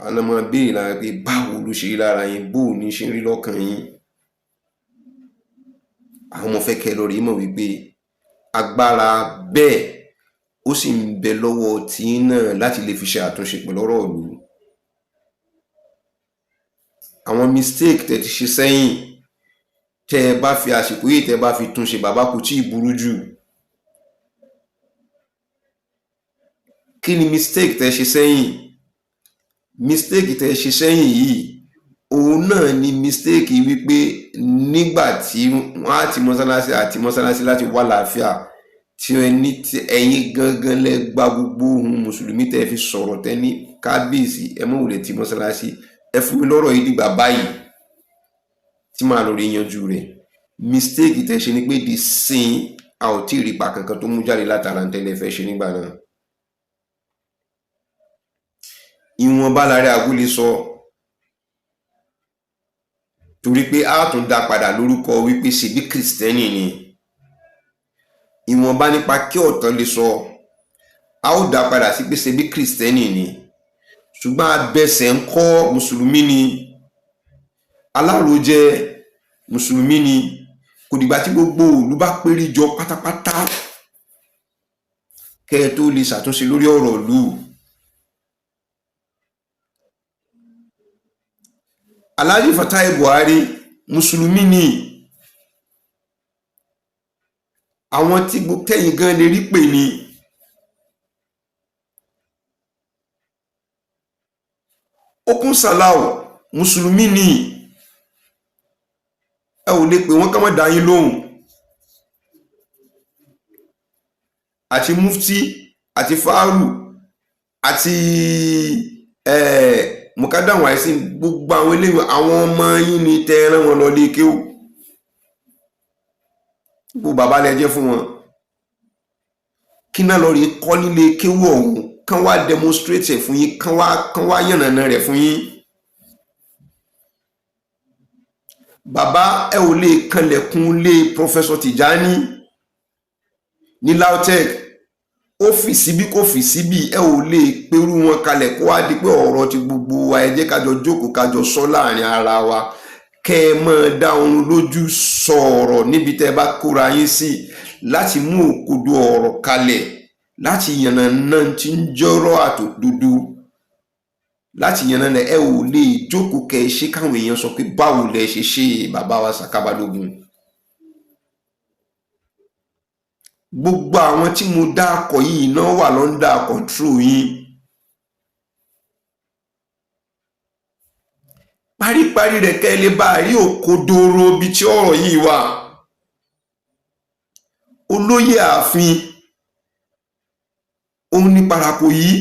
Àná máa béèrè lára pé báwo ló ṣe rí lára yín, bó ní ṣe rí lọ́kàn yín. Àwọn ọmọ fẹ́ kẹ́ lọ rí mọ̀ wípé agbára bẹ́ẹ̀ ó sì ń bẹ lọ́wọ́ tí náà láti lè fi ṣe àtúnṣe pẹ̀lú ọ̀rọ̀ ìlú. Àwọn mistake tẹ́ ti ṣe sẹ́yìn tẹ́ ẹ bá fi àsìkò yìí tẹ́ ẹ bá fi túnṣe bàbá kò tí ì burú jù. Kí ni mistake tẹ́ ṣe sẹ́yìn? Mistake tẹ́ ṣe sẹ́yìn yìí òun náà ni mistake wípé nígbà tí wọ́n á ti mọ́sálásí àti mọ́sálásí láti wá làáfíà tí ẹni tí ẹ̀yin gangan lẹ gba gbogbo ohun mùsùlùmí tẹ́ fi sọ̀rọ̀ tẹ́ ní kábíyèsí ẹ mọ̀ wùlẹ̀ tí mọ́sálásí ẹ fún mi lọ́rọ̀ yìí dìgbà báyìí tí màá lọ rí yanjú rẹ̀. Mistake tẹ́ ṣe ni pé di sin a ò tí ì rí pa kankan tó mú jáde látara ń tẹ́lẹ̀ fẹ́ ṣe nígbà náà. Ìwọ̀nba lára àgúlé sọ torí pé a tún dá padà lórúkọ wípé ṣe bí kìrìsìtẹ́nì ni. Ìwọ̀nba nípa kí ọ̀tọ̀ lè sọ a ó dá padà sí pé ṣe bí kìrìsìtẹ́nì ni. Ṣùgbọ́n abẹsẹ̀ ń kọ́ mùsùlùmí ni. Aláròjẹ mùsùlùmí ni. Kò dìgbà tí gbogbo ìlú bá pérí jọ pátápátá kẹ́ ẹ tó lè ṣàtúnṣe lórí ọ̀rọ̀ ìlú. Alhaji Fatai Buhari mùsùlùmí ni. Àwọn tí tẹ̀yìn gan lè rí pè ní. Okun Salau mùsùlùmí ni. Ẹ ò lè pè wọ́n ká má dá yín lóhùn. Àti Mufti àti Faru àti Mukadam Waisin gbogbo àwọn eléyìí àwọn ọmọ yín ni tẹ́ ẹran wọn lọ lé kéwú. Gbogbo bàbá lẹ jẹ́ fún wọn. Kí náà lọ rí kọ́ nílé kéwú ọ̀hún kán wá demonstrate ẹ̀ fún yín kán wá yànnàná rẹ̀ fún yín. Bàbá ẹ ò lè kanlẹ̀kùn lé Professor Tijani ní LAUTECH ó fi síbí kò fi síbí ẹ ò lè perú wọn kalẹ̀ kó wá di pé ọ̀rọ̀ ti gbogbo wa ẹ jẹ́ kájọ jókòó kájọ sọ láàrin ara wa kẹ́ ẹ mọ́ dá òun lójú sọ̀rọ̀ níbi tẹ́ bá kóra yín sí láti mú òkodo ọ̀rọ̀ kalẹ̀ láti yànnàná tí ń jọ́rọ̀ àtòdodo láti yànnàná ẹ ò lè jókòó kẹ́ ẹ ṣe káwọn èèyàn sọ pé báwo lẹ ṣe ṣe bàbá wa Saka Balógun. Gbogbo àwọn tí mo dákọ̀ yìí náà wà lọ́ndà control yín. Paríparí rẹ̀ kẹ́ lè bá rí òkodoro bí tí ọ̀rọ̀ yìí wà. olóyè ààfin òun ní Parakou yìí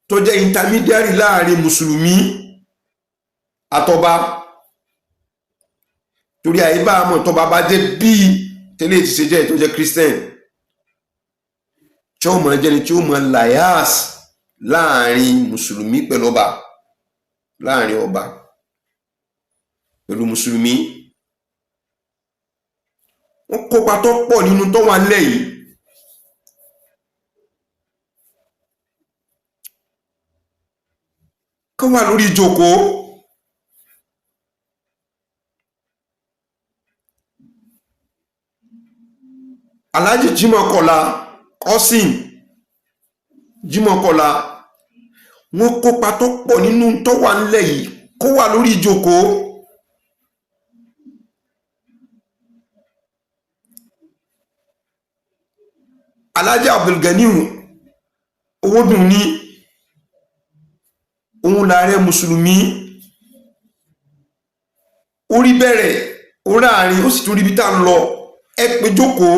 tó jẹ́ intermediary láàrin mùsùlùmí àtọba, torí àyíbá àmọ́ tọba bá jẹ́ bíi tẹ́lẹ̀ ti ṣe jẹ́ tó jẹ́ Christian tí ó mọ̀ jẹ́ni tí ó mọ̀ layas láàrin mùsùlùmí pẹ̀lú ọba, láàrin ọba pẹ̀lú mùsùlùmí. Wọ́n kópa tó pọ̀ nínú tó wà nílẹ̀ yìí. Kán wà lórí ìjókòó. Alhaji Jimoh Kola Kosim Jimoh Kola wọ́n kópa tó pọ̀ nínú tó wà nílẹ̀ yìí kó wà lórí ìjókòó. Alhaji Abdulganiu Owodunni òun láàrẹ mùsùlùmí, orí bẹ̀rẹ̀ orí àárín ó sì tún rí bí tá ń lọ. Ẹ pé jókòó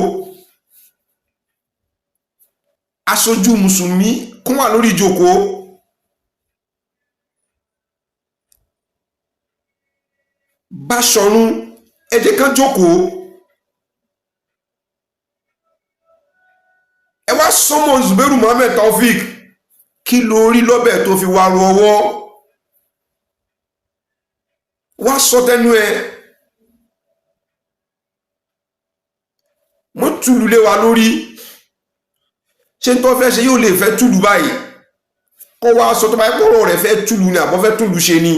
aṣojú mùsùlùmí kún wà lórí ìjókòó. Báṣọ̀run ẹ jẹ́ kán jókòó. Ẹ wá sọmọ Zubairu Muhammed Taofeek, kí ló rí lọ́bẹ̀ tó fi wá ru ọwọ́? Wá sọ tẹnu ẹ. Mo túlù lé wa lórí. Ṣé n tó fẹ́ ṣe yóò lè fẹ́ túlù báyìí? Kó wá sọ tó bá yẹ kó ọ̀rọ̀ rẹ̀ fẹ́ túlù ni àbọ̀ fẹ́ túlù ṣe ni.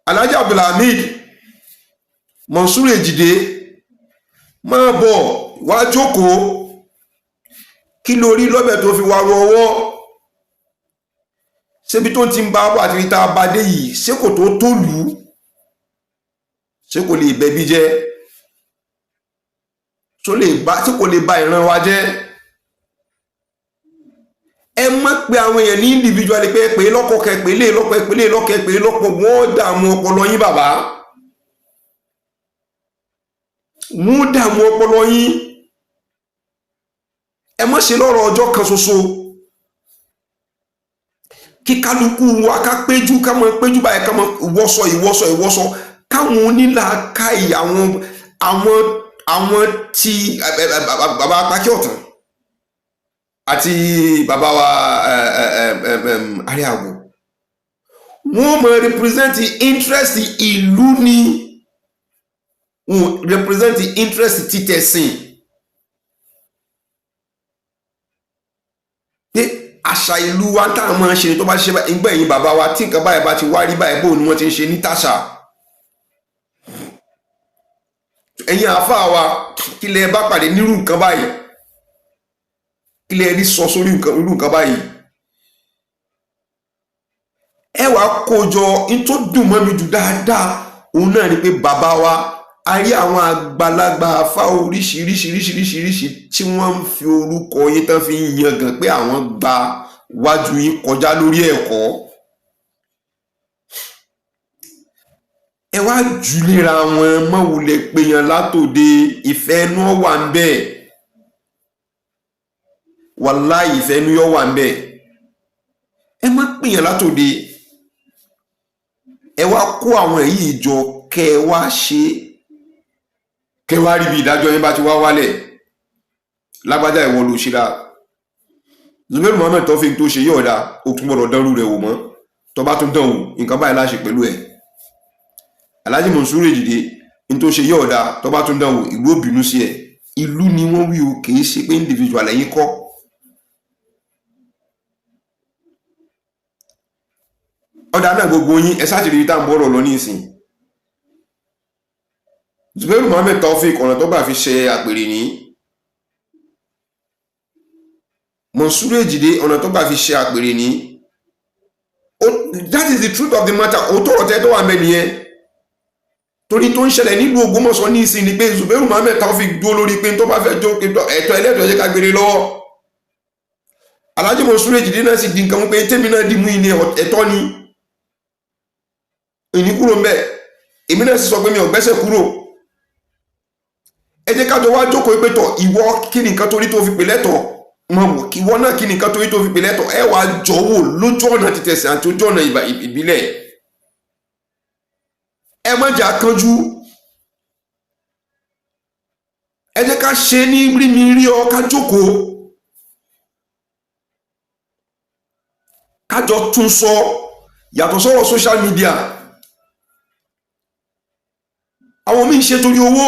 Alhaji Abdulhamid Monsur Ejide máa bọ̀ wá jókòó. Kí ló rí lọ́bẹ̀ tó fi wá ru ọwọ́? Ṣébi tó ti ń bá wà tí ta bá dé yìí, ṣé kò tó tòlú? Ṣé kò lè bẹ̀bí jẹ́? Ṣé kò lè ba ìran wa jẹ́? Ẹ má pe àwọn èèyàn ní individual pé pé lọ́kọ̀ọ́kẹ́ pé lé lọ́pọ̀ pé lé lọ́kẹ́ pé lọ́pọ̀, wọ́n dààmú ọpọlọ yín bàbá. Wọ́n dààmú ọpọlọ yín. Ẹ má ṣe lọ́rọ̀ ọjọ́ kan ṣoṣo. Kí kálukú wa ká péjú, ká mọ péjú báyìí, ká mọ ìwọ́sọ káwọn onílàákàyè àwọn tí bàbá Apákí Ọ̀tàn àti bàbá wa Ariago wọ́n mọ̀ represent interest ìlú ni, wọ́n represent interest títẹ̀sìn. Pé àṣà ìlú wa tá a máa ṣe tó bá ṣe ìgbà ẹ̀yìn bàbá wa tí nǹkan báyìí bá ti wá rí báyìí bóun ni wọ́n ti ń ṣe ní tàṣà. Ẹ̀yin àáfàá wa kí lẹ bá pàdé nírú nǹkan báyìí, kí lẹ rí sọ sórí irú nǹkan báyìí. Ẹ wàá kójọ ní tó dùn mọ́ mi jù dáadáa òun náà ni pé bàbá wa a rí àwọn àgbàlagbà afá oríṣiríṣiríṣiríṣiríṣi tí wọ́n ń fi orúkọ yín tán fi ń yangàn pé àwọn gba wájú yín kọjá lórí ẹ̀kọ́. Ẹ wá jùlera wọn mọ́wulẹ̀ péyàn látòde, ìfẹ́ ẹnu wà ń bẹ̀. Wàláhì ìfẹ́ ẹnu yọ wà ń bẹ̀. Ẹ má péyàn látòde. Ẹ wá kó àwọn èyí jọ kẹ wá ṣe, kẹ wá rí bí ìdájọ́ yín bá ti wá wálẹ̀. Lágbájá ìwọ ló ṣe dáa. Zubairu Muhammed Taofeek tó ṣe yọ̀ọ̀dá ó tún gbọ́dọ̀ dánrú rẹ̀ wò mọ́. Tó bá tún dán wò nǹkan báyìí láṣẹ pẹ̀lú ẹ̀. Alhaji Monsur Ejide ní tó ṣe yọ̀ọ̀dá tó bá tún dán wò ìlú ò bínú sí ẹ̀. Ìlú ni wọ́n wí o, kì í ṣe pé individual ẹ̀yin kọ́. Ọ̀dà náà gbogbo yín ẹ sáàtì rí tá ń bọ́rọ̀ lọ ní ìsìn. Zubairu Muhammed Taofeek ọ̀nà tó bá fi ṣe àpèrè ní. Monsur Ejide ọ̀nà tó bá fi ṣe àpèrè ní. That is the truth of the matter. Òótọ́ ọ̀rọ̀ tẹ́ tó wà mẹ́ nìyẹn. Torí tó ń ṣẹlẹ̀ nílùú Ògbómọ̀ṣọ́ ní ìsìn ni pé Zubairu Muhammed Taofeek dúró lórí pé tó bá fẹ́ jó ẹ̀tọ́ ẹlẹ́tọ̀ọ́ yẹ ká gbére lọ́wọ́. Alhaji Monsur Ejide náà sì di nǹkan mú pé tèmi náà dì mú ìní ẹ̀tọ́ ni. Ìní kúrò mbẹ̀. èmi náà sì sọ pé mi ò gbẹ́sẹ̀ kúrò. Ẹ jẹ́ ká jọ wá jókòó pé tọ̀ ìwọ kí ni nǹkan torí tó fi pè lẹ́tọ̀ọ́ mọ̀ wò ìwọ náà kí ni nǹkan torí tó fi pè lẹ́tọ̀ọ́ ẹ wàá jọ wò lójú ọ̀nà títẹ̀sẹ̀ àti ojú ọ̀nà ìbílẹ̀. Ẹ má jà kánjú, ẹ jẹ́ ká ṣe ní rí mi rí ọ ká jókòó ká jọ tún sọ yàtọ̀ sọ̀rọ̀ social media. Àwọn míì ṣe torí owó,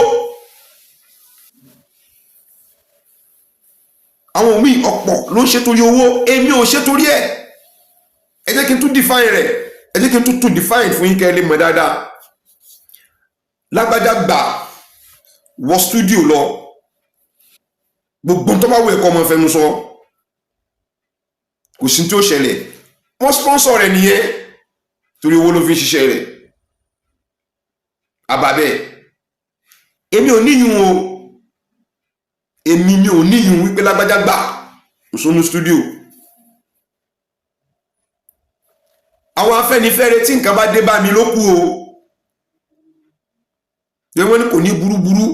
àwọn míì ọ̀pọ̀ ló ń ṣe torí owó, èmi ò ṣe torí ẹ̀. Ẹ jẹ́ kí n tún define rẹ̀, ẹ jẹ́ kí n tún define fún yín kẹ́ ẹ lè mọ̀ dáadáa. Lágbájá gbà wọ studio lọ, gbogbo tó bá wù ẹ̀kọ́ ọmọ fẹnu sọ, kò sí tí ó ṣẹlẹ̀. Wọ́n sponsor rẹ̀ nìyẹn torí owó ló fi ń ṣiṣẹ́ rẹ̀. Àbàbẹ̀ èmi ò níyùn o, èmi ni ò níyùn wípé lágbájá gbà òṣònú studio. Àwọn Afẹ́nifẹ́re tí nǹkan bá dé bá mi ló kù o. Wọ́n ní kò ní burúburú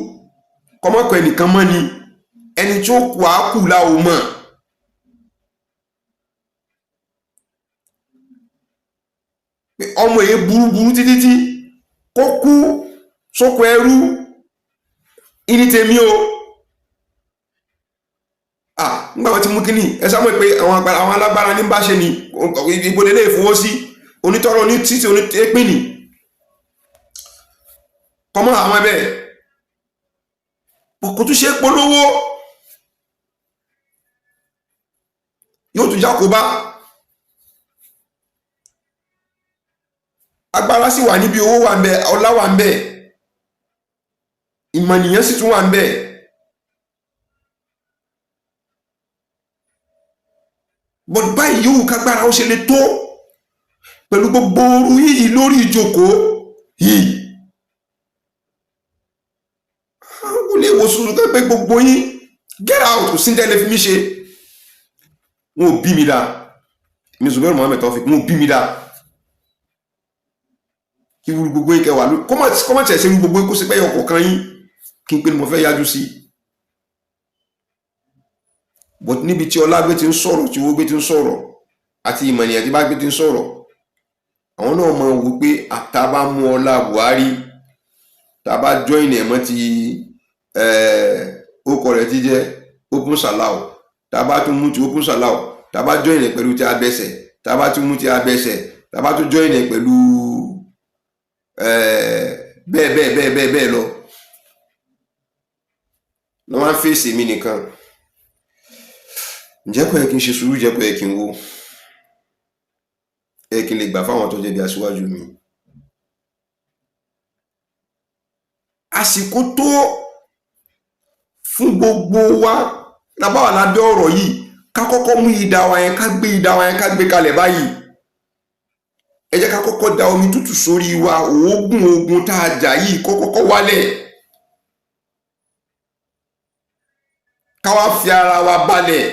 kọ́mọ́kọ́ ẹnìkan mọ́ ni, ẹni tí ó kù á kù la ò mọ̀. Ọmọ èyí burúburú títí kó kú sóko ẹrú ìní tèmi o. Nígbà wọn ti mú kínní ẹ sá mọ̀ pé àwọn alágbára ní bá ṣe ni ìbò lè fowó sí onítọ́rọ̀ ní títí onítẹ́pìn ni kọ́mọ́ àwọn ẹbẹ̀ kò tún ṣe polówó yóò tún jákòbá. Agbára sì wà níbi owó wà ń bẹ, ọlá wà ń bẹ, ìmọ̀nìyàn sì tún wà ń bẹ. But báyìí yóò kágbára ó ṣe lè tó pẹ̀lú gbogbo ooru yìí lórí ìjókòó yìí. Ó lè wò sùúrù tó pé gbogbo yín get out kò sí ní tẹ́lẹ̀ fi mí ṣe. Wọn ò bí mi dá, mi Zubairu Muhammed Taofeek, wọn ò bí mi dá. Kí wúru gbogbo yín kẹwàá ló kọ́mọ̀ tẹ̀ ṣe wú gbogbo yín kó sì pẹ́ ọkọ̀ kan yín kí n pé ni mo fẹ́ yájú sí. But níbi tí Ọlágbé ti ń sọ̀rọ̀, tí owó gbé ti ń sọ̀rọ̀, àti ìmọ̀nìyàn tí bá gbé ti ń sọ̀rọ̀, àwọn náà mọ̀ wò pé tá bá mú ọlá Buhari, tá bá join ẹ̀ mọ́ ti ókọ rẹ̀ ti jẹ́ Open Salau, tá bá tún mú ti Open Salau, tá bá join ẹ̀ pẹ̀lú ti Abẹ́sẹ̀, tá bá tún mú ti Abẹ́sẹ̀, tá bá tún join ẹ̀ pẹ̀lú bẹ́ẹ̀ lọ. Ní wọ́n á fèsì mi nìkan. Ǹjẹ́ kò yẹ kí n ṣe sùúrù, jẹ́ kò yẹ kí n wò, ẹ kí n lè gbà fáwọn tó jẹ́ bí aṣíwájú mi. Àsìkò tó fún gbogbo wa lábáwà lábẹ́ ọ̀rọ̀ yìí ká kọ́kọ́ mú idà wa yẹn, ká gbé idà wa yẹn, ká gbé kalẹ̀ báyìí. Ẹ jẹ́ ká kọ́kọ́ da omi tútù sórí wa, òógùn ogun tá a jà yìí kó kọ́kọ́ wálẹ̀. Ká wá fi ara wa balẹ̀,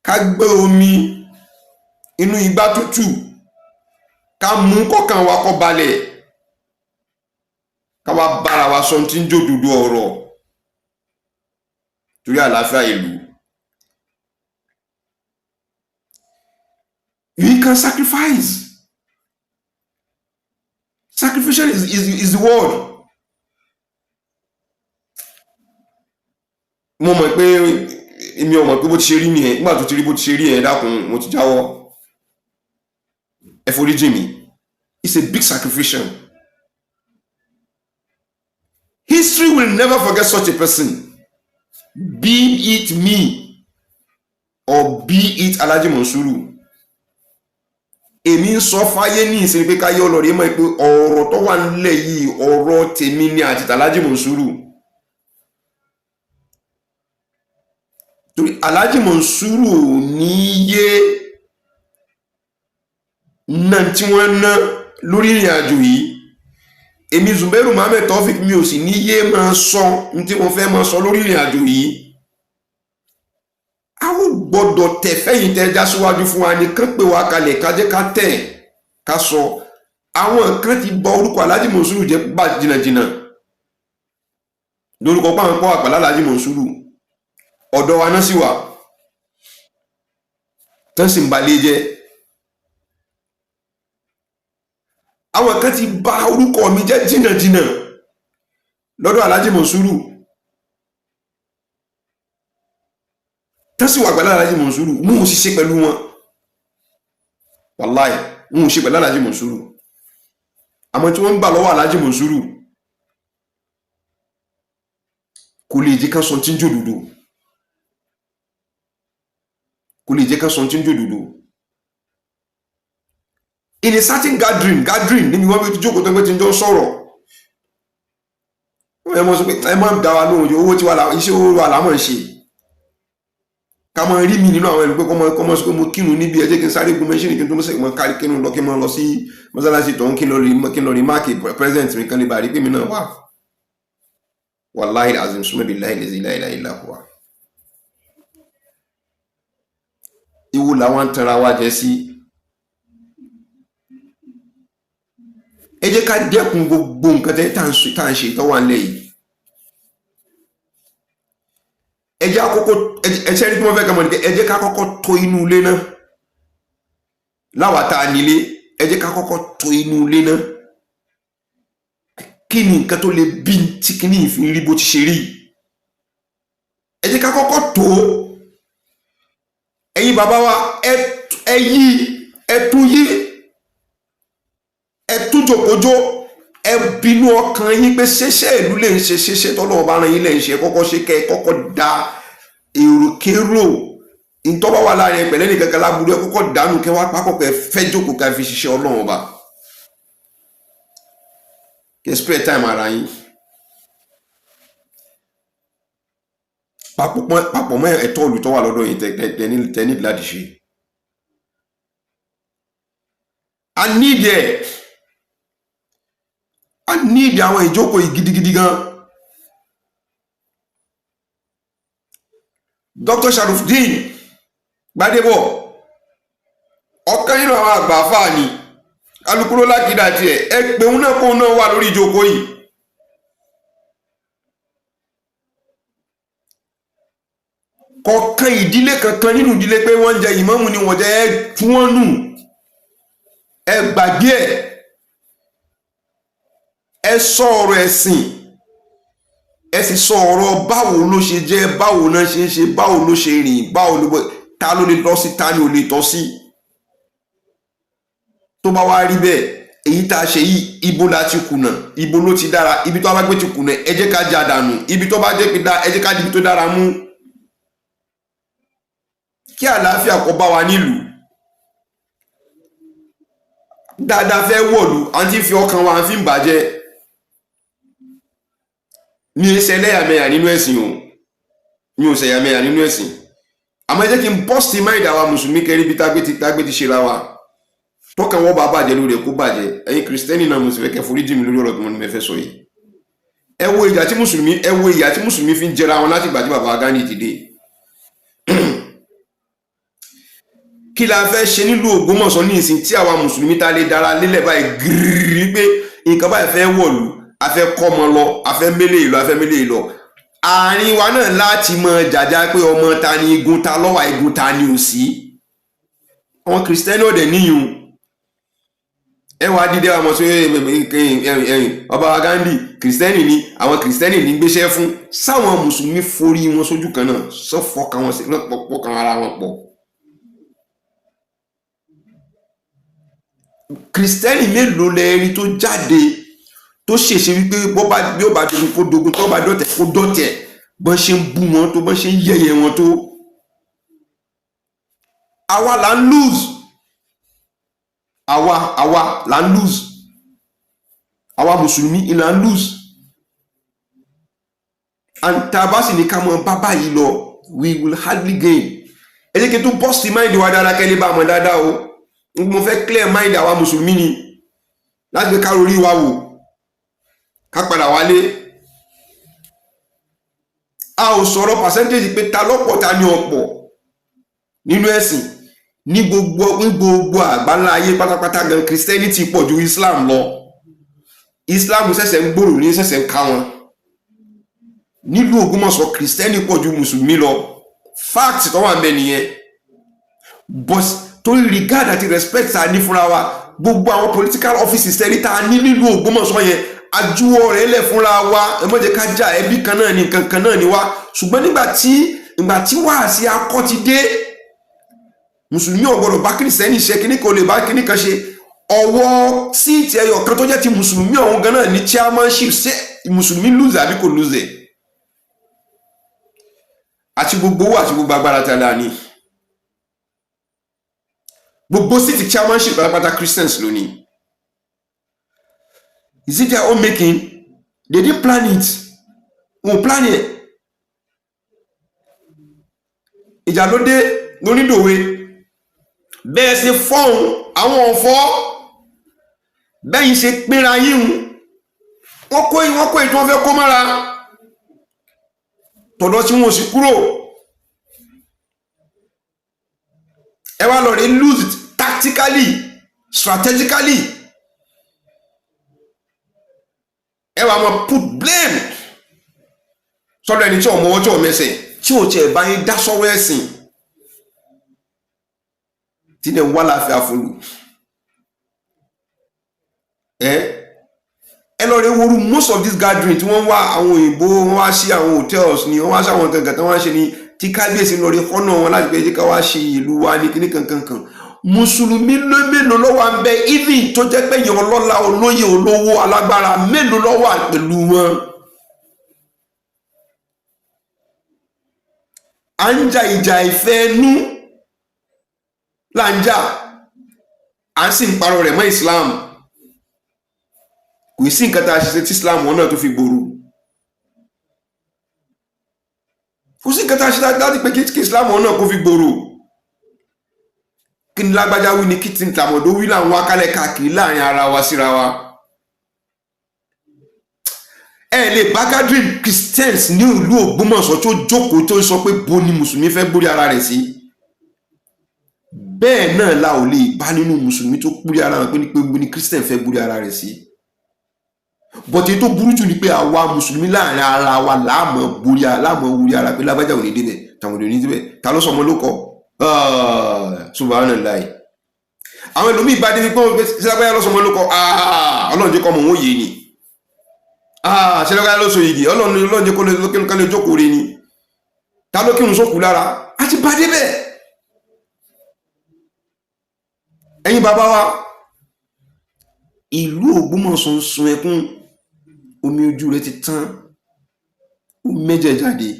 ká gbé omi inú igbá tútù, ká mú kọ́kàn wa kó balẹ̀, ká wá bára wa sọ tí ń jòdòdó ọ̀rọ̀ torí àlàáfíà ìlú. We can sacrifice. Sacrificial is the word. Mo mọ̀ pé èmi ò mọ̀ pé bó ti ṣe rí nìyẹn, nígbà tó ti rí bó ti ṣe rí yẹn, dákun mo ti jáwọ́, ẹ foríjì mi. It's a big sacrifice. History will never forget such a person, be it me or be it Alhaji Monsuru. Èmi ń sọ fáyé ní ìsinmi pé káyé ọlọ́rẹ̀ mọ̀ pé ọ̀rọ̀ tó wà nílẹ̀ yìí ọ̀rọ̀ tèmi ni àti Alhaji Monsuru. Torí Alhaji Monsuru ò ní yé náà tí wọ́n ná lórí ìrìn àjò yìí. Èmi Zubairu Muhammed Taofeek mi ò sì ní yé máa sọ ní tí wọ́n fẹ́ máa sọ lórí ìrìn àjò yìí. A ò gbọ́dọ̀ tẹ̀ fẹ́yìn tẹ́ já síwájú fún wa ní kán pè wá kalẹ̀ ká jẹ́ ká tẹ̀ ká sọ. àwọn kan ti bọ orúkọ Alhaji Monsuru jẹ́ bá jìnnàjìnnà lórúkọ páwọn pọ̀ àpàlà Alhaji Monsuru ọ̀dọ̀ wa náà sì wà tán sì ń balẹ̀ jẹ́. àwọn kan ti bà orúkọ mi jẹ́ jìnnàjìnnà lọ́dọ̀ Alhaji Monsuru tán sì wà pẹ̀lú Alhaji Monsuru mú un ṣiṣẹ́ pẹ̀lú wọn wàláì mú un ṣe pẹ̀lú Alhaji Monsuru àmọ́ tí wọ́n ń gbà lọ́wọ́ Alhaji Monsuru kò lè jẹ́ ká sọ tí ń jòdòdó kò lè jẹ́ ká sọ tí ń jòdòdó. In a certain gathering níbi wọ́n bí jókòó tó gbé tí ń jọ sọ̀rọ̀ ẹ mọ̀ sọ pé ẹ má dá wa lóhùn owó tí wà láwọn iṣẹ́ owó wà láwọn ṣe ká mọ rí mi nínú àwọn ẹni pé kọ́mọ sọ pé mo kírun níbi ẹ jẹ́ kí n sáré gun mẹ́ṣíìnì kí n tó mọ̀ kárí kí n lọ sí mọ́sálásí tó ń kí n lọ rí máàkì president mi kan lè bá rí pé mi náà wà wàláhì azim súnmọ́ bí láìláì láhùwà. ìwò làwọn ń tanra wa jẹ sí. ẹ jẹ́ ká dẹ́kun gbogbo nǹkan tẹ́ tá à ń ṣe ìtọ́wà ńlẹ̀ yìí. ẹ jẹ́ àkọ́kọ́ ẹ̀ṣẹ́ rí tí wọ́n fẹ́ kà mọ́ ní ẹ jẹ́ ká kọ́kọ́ tò inú ilé náà láwa tá a nílé ẹ jẹ́ ká kọ́kọ́ tò inú ilé náà kí ni nǹkan tó lè bí tí kìíní ìfín rí bó ti ṣe rí ẹ jẹ́ ká kọ́kọ́ tò ẹ̀yin bàbá wa ẹ tún yí ẹ tún jòkójó ẹ bínú ọkàn yín pé ṣẹṣẹ ìlú lè ń ṣe ṣẹṣẹ tọ́lọ́wọ́ bá ran yín lè ń ṣe kọ́kọ́ ṣe kẹ́ ẹ kọ́kọ́ da èròkérò ìtọ́ba wà láàrin ẹ̀pẹ̀lẹ́ nìkan kan láburú ẹ kọ́kọ́ dànù kẹ́ wá pápọ̀ kẹ́ fẹ́ jókòó ká fi ṣiṣẹ́ Ọlọ́run ọba kẹ́ spare time ara yín papọ̀ mọ́ ẹ̀tọ́ olùtọ́ wà lọ́dọ̀ yìí tẹ́ ní láti ṣe. I need àwọn ìjókòó yìí gidigidi gan. Dr. Sharafdeen Gbadebo ọ̀kan nínú àwọn àgbà àfáà ni alukuro lákìdá tiẹ̀ ẹ pé òun náà kó náà wà lórí ìjókòó yìí. Kọ̀ọ̀kan ìdílé kankan nínú ìdílé pé wọ́n jẹ ìmáàmù ni wọ́n jẹ ẹ tú wọ́n nù ẹ gbàgbé ẹ sọ ọ̀rọ̀ ẹ̀sìn ẹ sì sọ ọ̀rọ̀ báwo ló ṣe jẹ́ báwo náà ṣe ń ṣe báwo ló ṣe rìn báwo ló ta ló lè tọ́ sí ta ni ò lè tọ́ sí. tó bá wá rí bẹ́ẹ̀ èyí tá a ṣe yìí ibo la ti kùnà ibo ló ti dára ibi tó bá gbé ti kùnà ẹ jẹ́ ká já dànù ibi tó bá jẹ́ pé dá ẹ jẹ́ ká di ibi tó dára mú kí àlàáfíà kó bá wa nílùú. Dáadáa fẹ́ wọ̀lú àti fi ọkàn wa fi ń bàjẹ́ ní ẹsẹ̀ lẹ́yàmẹ̀yà nínú ẹ̀sìn o ní ọ̀sẹ̀ yàmẹ̀yà nínú ẹ̀sìn àmọ́ ẹ jẹ́ kí n bọ́ọ̀sì máìdá wa mùsùlùmí kẹrí bí tágbé ti ṣe ra wa tọ́kàn wọ́n bá bàjẹ́ lórí ẹ̀ kó bàjẹ́ ẹ̀yin kìrìsìtẹ́nì náà mùsùlùmí kẹ́ forí jì mí lórí ọ̀rọ̀ tó wọn ní mẹ́fẹ́ sọ yìí ẹ wo ìyà tí mùsùlùmí fi ń jẹra wọn láti gbàjú bàbá Gani ti dé. Kí la fẹ́ ṣe nílùú Ògbómọ̀ṣọ́ ní ìsìn tí àwa mùsùlùmí ta lè dára lélẹ̀ báyìí gírírí pé nǹkan báyìí fẹ́ wọ̀lú a fẹ́ kọ́mọ lọ a fẹ́ mélé lọ àárín wa náà láti mọ jàjà pé ọmọ ta ni igun ta lọ́wọ́ igun ta ni ò sí. Àwọn kìrìsìtẹ́nì ọ̀dẹ̀ níyùn ẹ wá dídé wa mọ̀ sí ọba Gandhi kìrìsìtẹ́nì ni àwọn kìrìsìtẹ́nì ní gbéṣẹ́ fún sáwọn mùsùlùmí forí wọn sójú kan náà sọ́fọ́kàn wọn sí pọ̀kan ara wọn pọ̀. Kìrìsìtẹ́nì mélòó lẹ́ẹ̀rí tó jáde tó ṣèṣe wípé bí ó bá dogun kó dogun tó bá dọ̀tẹ̀ kó dọ̀tẹ̀ bọ́n ṣe ń bú wọn tó bọ́n ṣe ń yẹ̀yẹ́ wọn tó. Àwa là ń lose àwa là ń lose àwa mùsùlùmí là ń lose and tá a bá sì ní ká mọ bábà yìí lọ we will hardly gain. ẹ jẹ́ kí n tún bọ́ọ̀sì máìndì wa dáadáa kẹ́lẹ́ bá mọ̀ dáadáa o mo fẹ́ clear mind àwa mùsùlùmí ni láti gbé ká orí wa wò ká padà wálé. A ò sọ̀rọ̀ percentage pé ta lọ́pọ̀ ta ní ọ̀pọ̀ nínú ẹ̀sìn ní gbogbo àgbáńlá ayé pátápátá gan Christianity pọ̀ ju Islam lọ. Islam ṣẹ̀ṣẹ̀ ń gbòòrò ní ṣẹ̀ṣẹ̀ ń ká wọn. Nílùú Ògbómọ̀ṣọ́ Christianity pọ̀ ju mùsùlùmí lọ. Fact tó wà ń bẹ nìyẹn. But torí regard àti respect ta ní fúnra wa, gbogbo àwọn political offices tẹ́lẹ̀ ta ní nílùú Ògbómọ̀ṣọ́ yẹn ajúwọ́ rẹ̀ lẹ̀ fúnra wa, ẹ má jẹ́ ká jà, ẹbí kan náà ni nǹkan kan náà ni wá. Ṣùgbọ́n nígbà tí wàásí akọ́ ti dé, mùsùlùmí ò gbọdọ̀ bá kìrìsìtẹ́nì ṣe kíní kò lè bá kíní kan ṣe. Ọwọ́ síìtì ẹyọ kan tó jẹ́ ti mùsùlùmí ọ̀hún gan náà ní chairmanship, ṣé mùsùlùmí lose àbí kò lose? Àti gbogbo owó àti gbogbo agbára tí a dá ní. Gbogbo síìtì chairmanship pátápátá Christians lónìí. Is it their own making? They didn't plan it. Wọ́n plan it. Ìjà ló dé lónídòwe. Bẹ́ẹ̀ ṣe fọ́hùn àwọn ọ̀fọ́. Bẹ́yìn ṣe pínra yíhun. Wọ́n kó èyí tí wọ́n fẹ́ kó mára. Tọ̀dọ̀ tí wọ́n sì kúrò. Ẹ wá lọ rí lose it tactically, strategically. Ẹ wá mọ̀ put blame sọ́dọ̀ ẹni tí ò mọwọ́ tí ò mẹsẹ̀, tí ò tiẹ̀ bá yín dá sọ́rọ̀ ẹ̀sìn, tí ní wà láàfin àfolù. Ẹ lọ rí woru most of this gathering tí wọ́n wá àwọn òyìnbó, wọ́n wá sí àwọn hotels ni, wọ́n wá sí àwọn kankan tí wọ́n ṣe ni, tí kábíyèsí lọ rí kọ́nà wọn láti pé ká wá ṣe ìlú wa ní kíní kankan. Mùsùlùmí mélòó ló wà ń bẹ, even tó jẹ́ pé èèyàn ọlọ́lá olóyè olówó alágbára mélòó ló wà pẹ̀lú wọn. À ń jà ìjà ìfẹ́ nú là ń jà, à ń sì ń parọ́ rẹ̀ mọ́ Islam. Kò sí nǹkan tá a ṣe tí Islam wọn náà tó fi gbòòrò. Kò sí nǹkan tá a ṣe láti pé kí Islam wọn náà kó fi gbòòrò. Kí ni lágbájá wí ni kí ti ń tàmọ̀dó wí láwọn akálẹ̀ káàkiri láàrin ara wa síra wa. Ẹ lè bá gathering Christians ní ìlú Ògbómọ̀ṣọ́ tó jókòó tó ń sọ pé bo ni mùsùlùmí fẹ́ gbórí ara rẹ̀ sí. Bẹ́ẹ̀ náà la ò lè bá nínú mùsùlùmí tó gbórí ara rẹ̀ pé ní pé bo ni Christian fẹ́ gbórí ara rẹ̀ sí. Bọ̀tí tó burú jù ni pé àwa mùsùlùmí láàrin ara wa láàmọ̀ wúrí ara pé lágbájá ò ní débẹ̀, tàwọn ò ní débẹ̀, ta ló sọmọ ló kọ. Subhanallah. Àwọn ẹlòmíì bá dé wípé ṣe lágbájá ló sọmọ ló kọ, Ọlọ́run jẹ́ kọ́ mọ̀ wọ́n yé ni. Ṣe lágbájá ló sọ yìí, Ọlọ́run jẹ́ kọ́ lè jókòó rẹ ni. Ta ló kírun sókù lára? A ti bá débẹ̀. Ẹ̀yin bàbá wa, ìlú Ògbómọ̀ṣọ́ ń sun ẹkún, omi ojú rẹ̀ ti tán, ó mẹ́jẹ̀ jáde.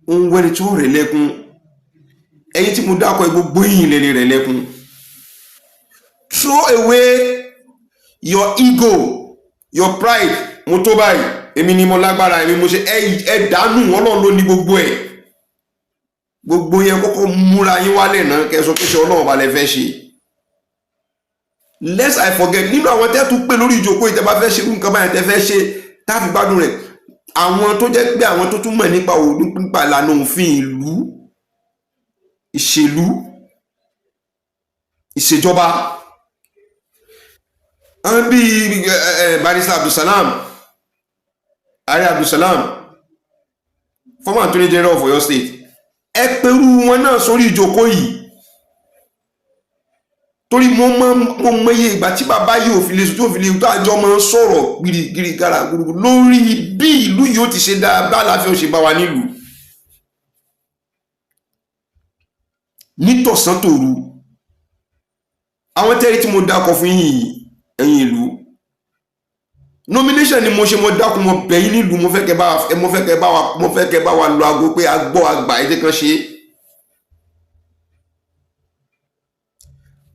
Ó ń wẹ́ni tí ó rẹ̀ lẹ́kún. Ẹ̀yin tí mo dákọ̀ gbogbo yìí lẹ́ni rẹ̀ lẹ́kún. Throw away your ego, your pride. Mo tó báyìí, èmi ni mo lágbára, èmi mo ṣe, ẹ dànù, Ọlọ́run ló ní gbogbo ẹ̀. Gbogbo yẹn kọ́kọ́ múra yín wálẹ̀ náà kẹ́ sọ pé ṣe Ọlọ́run bá lẹ fẹ́ ṣe. Lest I forget, nínú àwọn tẹ́ tún pé lórí ìjókòó ìtẹ́ fẹ́ ṣe nǹkan báyìí tẹ́ fẹ́ ṣe táàfi gbádùn rẹ̀, àwọn tó jẹ́ pé àwọn tó tún mọ̀ nípa ìlànà òfin ìlú, ìṣèlú, ìṣèjọba, àwọn bíi Barrister Abdulsalam, Ààrẹ Abdulsalam, former Attorney General of Oyo State, ẹ pẹ̀lú wọn náà sórí ìjókòó yìí. Torí mo mọye ìgbà tí bàbá yìí ò fi lè sùn tó fi lè tó àjọ máa ń sọ̀rọ̀ gírígírí gára gbogbo lórí bí ìlú yìí ó ti ṣe dáadáa láfẹ́ ó ṣe bá wa nílùú. Nítọ̀sán tòru, àwọn tẹ́rí tí mo dákọ̀ fún yìí ẹ̀yin ìlú, nomination ni mo ṣe, mo dákun mo bẹ̀yìn nílùú, mo fẹ́ kẹ́ bá wa lọ aago pé agbọ́ àgbà ẹ̀jẹ̀ kan ṣe.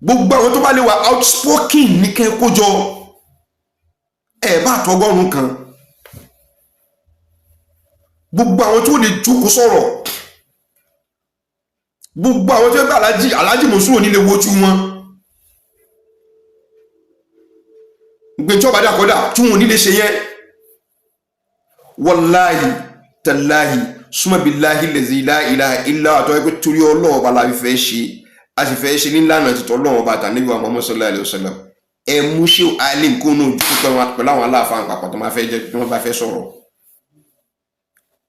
Gbogbo àwọn tó bá lè wà outspoken ní kẹ́ kójọ, ẹ bá tọgọ́rùn kan. Gbogbo àwọn tó lè jókòó sọ̀rọ̀, gbogbo àwọn tó bá alájì mọ̀súrò nílé wojú wọn, gbẹ̀jọba dàkọ́dà tí wọn nílé ṣe yẹn. Wallahi tallahi súnmọ́ billahi allazi la ilaha illa àtọ́ ẹgbẹ́ torí Ọlọ́run bá la fẹ́ ṣe a sì fẹ́ ṣe nílànà títọ́ Ọlọ́run bá tàbí wa Muhammad sallallahu alaihi wasallam ẹ mú ṣé alim kó náà ojú pẹ̀lú àwọn aláàfáà àpapọ̀ tó máa fẹ́ jẹ́ tí wọ́n bá fẹ́ sọ̀rọ̀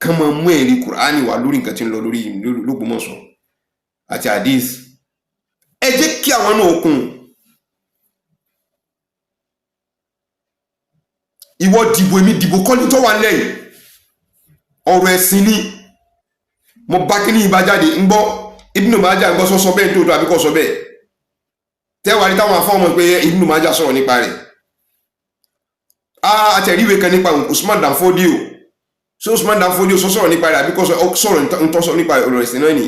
kán máa mú ẹ̀rí Kùránì wá lórí nǹkan tí ń lọ lórí l'Ógbómọ̀ṣọ́ àti hadith ẹ jẹ́ kí àwọn náà kún ìwọ dìbò èmi dìbò kọ́ni tó wà lẹ́yìn ọ̀rọ̀ ẹ̀sìn ni mo bá kí ní ìbá jáde ń gbọ́ Ibn Majah ń gbọ́ sọ bẹ́ẹ̀ tó tó àbíkọ́ sọ bẹ́ẹ̀ tẹ́wàá rí táwọn afọ́mọ̀ pé Ibn Majah sọ̀rọ̀ nípa rẹ̀ àtẹ̀ríwé kan nípa Usman Dan Fodio ṣé Usman Dan Fodio sọ̀rọ̀ nípa rẹ̀ àbíkọ́ sọ̀rọ̀ ń tọ́sọ̀ nípa ọ̀rọ̀ ẹ̀sìn náà ni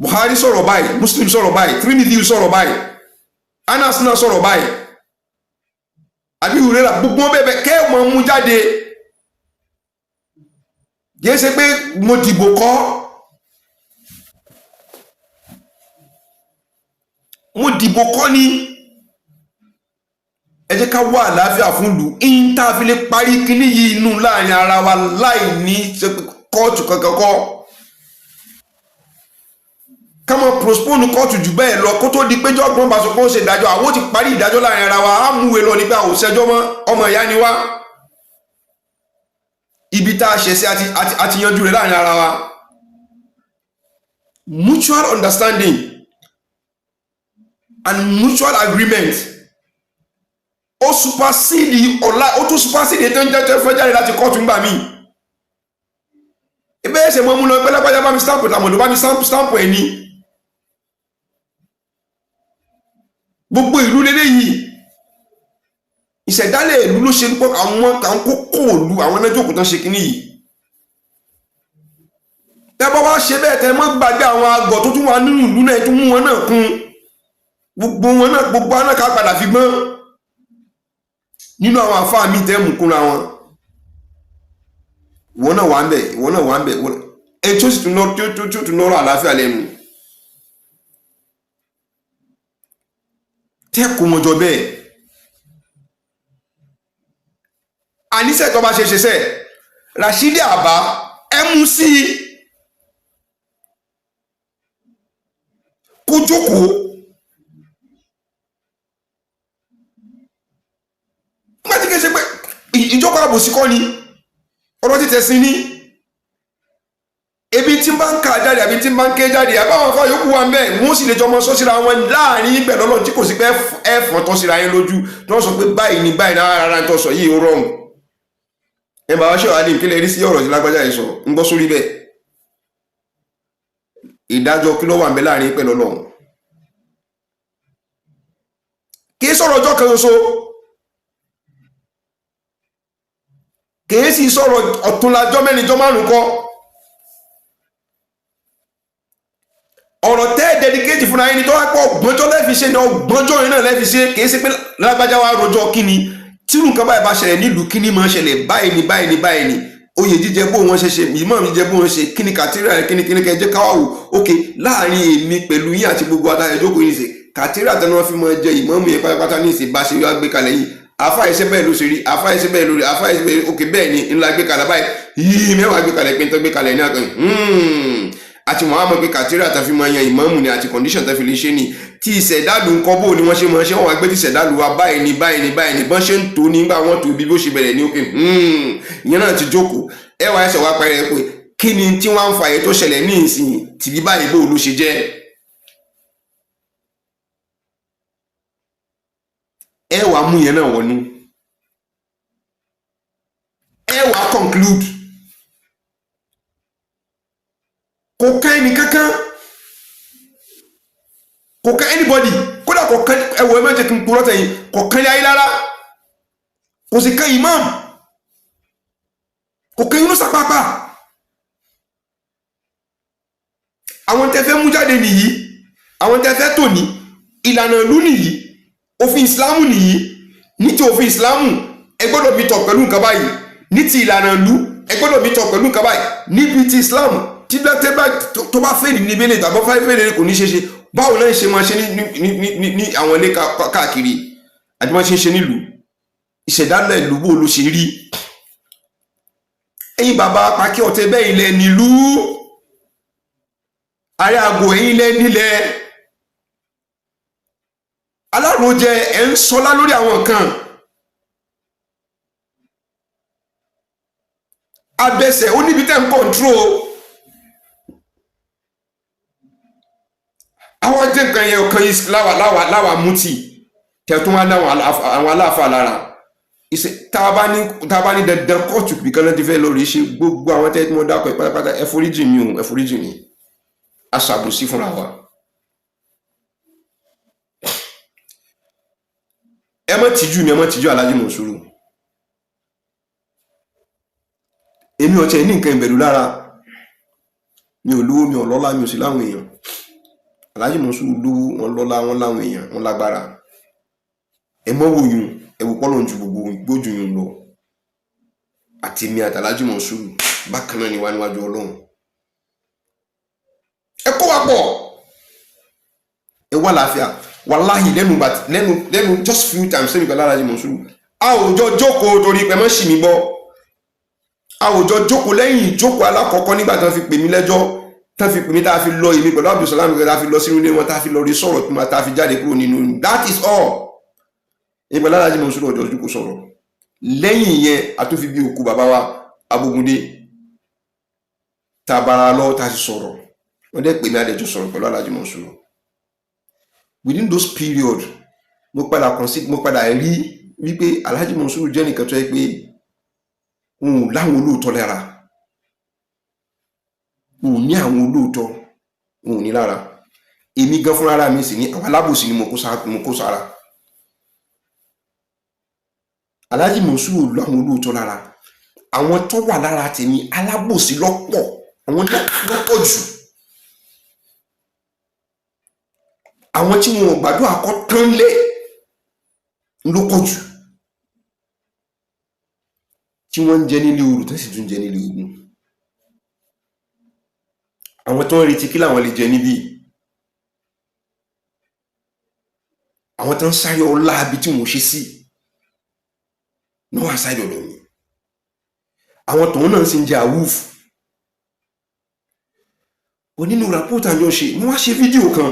Buhari sọ̀rọ̀ báyìí Muslim sọ̀rọ̀ báyìí Tirmidhi sọ̀rọ̀ báyìí Anas náà sọ̀rọ̀ báyìí àbí Hurairah gbogbo wọn bẹ́ẹ̀ kẹ́ mọ̀ mú jáde yẹ́ ṣe pé mo dìbò kọ́ ni ẹ jẹ́ ká wá àlàáfíà fún ìlú ìntà fi lè parí kíní yìí inú láàrin ara wa láì ní kóòtù kankan kọ́ ká mọ̀ postpone kóòtù jù bẹ́ẹ̀ lọ kó tó di péjọ́ ọgbọ́n bá sọ pé ó ṣe ìdájọ́ àwọn ti parí ìdájọ́ láàrin ara wa á múwe lọ nígbà òṣẹjọ́ mọ́ ọmọ ìyá ni wá ibi tá a ṣe sí àti yanjú rẹ̀ láàrin ara wa mutual understanding and mutual agreement ó supersede ọ̀la ó tún supersede tó ń jẹ́ fẹ́ jáde láti kóòtù ńgbà míì ebe ẹsẹ̀ mọ́ mú lọ pé lápájá bá mi stamp tàmọ̀dọ̀ bá mi stamp ẹ̀ ní gbogbo ìlú lélẹ́ yìí ìṣẹ̀dálẹ̀ ìlú ló ṣe pọ̀ àwọn kókó òlu àwọn ẹlẹ́jọ́ òkúta ṣe kìíní yìí tẹ́bọ́ wá ṣe bẹ́ẹ̀ tẹ́ mọ́ gbàgbé àwọn àgọ̀ tó tún wà nínú ìlú náà tó mú wọn náà kún gbogbo aná ká padà fi gbọ́n nínú àwọn àfáà mi tẹ́ mú kúnra wọn ìwọ náà wà ń bẹ̀ ẹ tó sì tún lọ́rọ̀ àlàáfíà lẹ́nu tẹ́ kó wọn jọ bẹ́ẹ̀ àníṣẹ́ tó bá ṣe sẹ́ Rashidi Àbá MC kó jókòó nígbà tí kìí ṣe pé ìjókòó àbòsí kọ́ ni ọ̀rọ̀ títẹ̀ sí ní ebi tí bá ń ká jáde àbí tí bá ń ké jáde àbáwọn afá yòókù wa ń bẹ wọ́n sì lè jọmọ sọ síra wọn láàrin ìgbẹ̀lọ́lọ́ tí kò sí pé ẹ̀fọn tọ́ síra yín lójú tí wọ́n sọ pé báyìí ni báyìí náà rárá ń tọ́ sọ yìí ó rọrùn ẹ bá wá ṣe wà ní ìpínlẹ̀ rí sí ọ̀rọ̀ tí lágbájá yìí sọ ń gbọ́ sórí bẹ́ẹ̀ ìdájọ́ kí ló wà ń bẹ láàrin pẹ̀lú Ọlọ́run kì í sọ̀rọ̀ ọjọ́ kan ṣoṣo kì í sì sọ̀rọ̀ ọ̀túnlájọ́ mẹ́rinjọ́ márùn-ún kọ́ ọ̀rọ̀ tẹ́ dedicate fúnra yín ni tó wá pọ̀ ọgbọ́njọ́ lẹ́fi ṣe ni ọgbọ́njọ́ yìí náà lẹ́fi ṣe kì í sí pé lágbájá wa rojọ́ kí ni tírù nǹkan báyìí bá ṣẹlẹ̀ nílùú kí ni máa ṣẹlẹ̀ báyìí ni oyè jíjẹ bó wọn ṣe ìmọ̀ jíjẹ bó wọn ṣe kí ni kàtírà kí ni kẹjẹ káwá wò ókè láàrin èmi pẹ̀lú yín àti gbogbo adájọ́ yìí ṣe kàtírà tẹnu wọn fi máa jẹ ìmọ̀ọ́mù yẹn pátápátá ní ìsìn bá ṣe wá gbé kalẹ̀ yìí afa ẹsẹ̀ bẹ́ẹ̀ ló ṣe rí afa ẹsẹ̀ bẹ́ẹ̀ lórí afa ẹsẹ̀ bẹ́ẹ̀ ókè bẹ́ẹ̀ ni ńlá gbé kalẹ̀ báyìí yìí mẹ́wàá gbé kalẹ̀ pé ń tọ́ gbé kalẹ̀ ní àgbẹ̀ àti Muhammad pé kàtírà tàfi máa yan ìmáàmù ni àti condition tàfi lè ṣe ni tí ìṣẹ̀dálù ń kọ́ bó ni wọ́n ṣe máa ṣe wọ́n wá gbé tí ìṣẹ̀dálù wa báyìí ni bọ́n ṣe ń tó nígbà wọ́n tó bí bó ṣe bẹ̀rẹ̀ ní òkè ìyẹn náà ti jókòó ẹ wá ẹsẹ̀ wá parí ẹ pé kí ni tí wọ́n ń fa èyí tó ṣẹlẹ̀ ní ìsìn tìbí báyìí bó ló ṣe jẹ́ ẹ wá mú yẹn náà wọnú ẹ wá conclude kò kàn ẹni kankan kò kàn anybody kódà kò kàn ẹwọ ẹ mẹ́jẹ kí n kúrọ́ tẹ̀yìn kò kàn ní ayé lára kò sì kàn imam kò kàn inú sàpápá àwọn tẹ́fẹ́ mú jáde nìyí àwọn tẹ́fẹ́ tò ní ìlànà ìlú nìyí òfin ìsìlámù nìyí ní ti òfin ìsìlámù ẹ gbọ́dọ̀ mi tọ̀ pẹ̀lú nǹkan báyìí ní ti ìlànà ìlú ẹ gbọ́dọ̀ mi tọ̀ pẹ̀lú nǹkan báyìí níbi ti ìsìlámù tí dọ́tẹ́bà tó bá fẹ́ ní ibélé tàbí fẹ́ fẹ́ kò ní ṣe ṣe báwo náà ṣe máa ṣe ní àwọn ilé káàkiri àti máa ṣe nílùú ìṣẹ̀dálẹ̀ ìlú bó ló ṣe rí ẹ̀yin bàbá pàkí ọ̀tẹ̀ bẹ́ẹ̀ ilẹ̀ nílùú ààrẹ àgọ́ ẹ̀yin ilẹ̀ nílẹ̀ aláròjẹ ẹ̀ ń sọlá lórí àwọn nǹkan abẹsẹ̀ ó níbi tẹ́ ń kọ̀ǹtró àwọn jẹ́ nǹkan yẹn ọ̀kan yìí láwà mútì tẹ̀tún wá láwọn aláàfáà lára tá a bá ní dandan kóòtù bìkan náà ti fẹ́ lọ rí ṣe gbogbo àwọn tẹ́ tí wọ́n dákọ̀ pátápátá ẹ foríjì mi ò ẹ foríjì mi a ṣàbòsí fúnra wa. ẹ má tìjú mi ẹ má tìjú Alhaji Monsuru èmi ọ̀tẹ̀ ní nǹkan ìbẹ̀rù lára mi ò lówó mi ò lọ́lá mi ò sí láwọn èèyàn Alhaji Monsuru lówó wọn lọ́lá wọn láwọn èèyàn wọn lágbára ẹ mọ́ wò yùn ẹ wò pọ́lọ̀ ju gbogbo gbójú yùn lọ àti mi àti Alhaji Monsuru bákan náà ni wá níwájú Ọlọ́run ẹ kó wa pọ̀ ẹ wà láàfíà wàláhì lẹ́nu just few times sẹ́mi pẹ̀lú Alhaji Monsuru a ò jọ jókòó torí pé mọ́ sì mí gbọ́ a ò jọ jókòó lẹ́yìn ìjókòó alákọ̀ọ́kọ́ nígbà tí wọ́n fi pè mí lẹ́jọ́ tán fi pè mí tá a fi lọ èmi pẹ̀lú Abdulsalam tá a fi lọ sínú ilé wọn tá a fi lọ rí sọ̀rọ̀ tá a fi jáde kúrò nínú that is all èmi pẹ̀lú Alhaji Monsuru ọjọ́ ojú kò sọ̀rọ̀ lẹ́yìn yẹn a tún fi bí òkú bàbá wa Abogunde tá a bára lọ tá a ti sọ̀rọ̀ wọ́n dẹ́ pè mí adẹ́jọ́ sọ̀rọ̀ pẹ̀lú Alhaji Monsuru within those period mo padà rí wípé Alhaji Monsuru jẹ́ nìkan tó yẹ pé òun láwọn olóòótọ́ lára òun ní àwọn olóòótọ́ òun ní lára èmi gan fúnra ara mi sì ní àwọn alábòsí ni mo kó sára Alhaji Monsuru láwọn olóòótọ́ lára àwọn tó wà lára tèmi alábòsí lọ́pọ̀ àwọn lọ́pọ̀ jù àwọn tí wọn ò gbàdúrà kọ́ tán lé ló pọ̀ jù tí wọ́n ń jẹ nílé orò tó sì tún jẹ nílé ogun àwọn tó ń retí kí làwọn lè jẹ níbí àwọn tó ń sáré ọlá abi tí wọ́n ṣe sí ní wọ́n àṣà ìdọ̀dọ̀ mi àwọn tòun náà sì ń jẹ àwùfù onínú ràpọ́tà ni ó ṣe wọ́n wá ṣe fídíò kan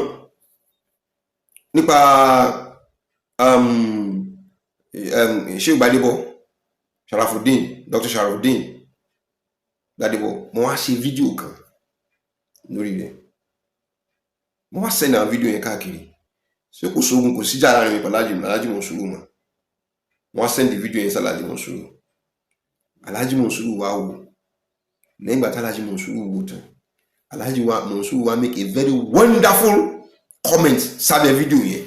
nípa Sheikh Gbadebo Sharafuddin Dr. Sharafuddin Gbadebo mo wá ṣe fídíò kan lórí rẹ̀ mo wá sẹ́nà fídíò yẹn káàkiri ṣé kò sógun kò síjà láàrin mi pẹ̀lú Alhaji Monsuru mọ́ mo wá sẹ́ndì fídíò yẹn sí Alhaji Monsuru Alhaji Monsuru wá wò lẹ́yìn ìgbà tí Alhaji Monsuru wò tán Alhaji Monsuru wá make a very wonderful comment sábẹ́ fídíò yẹn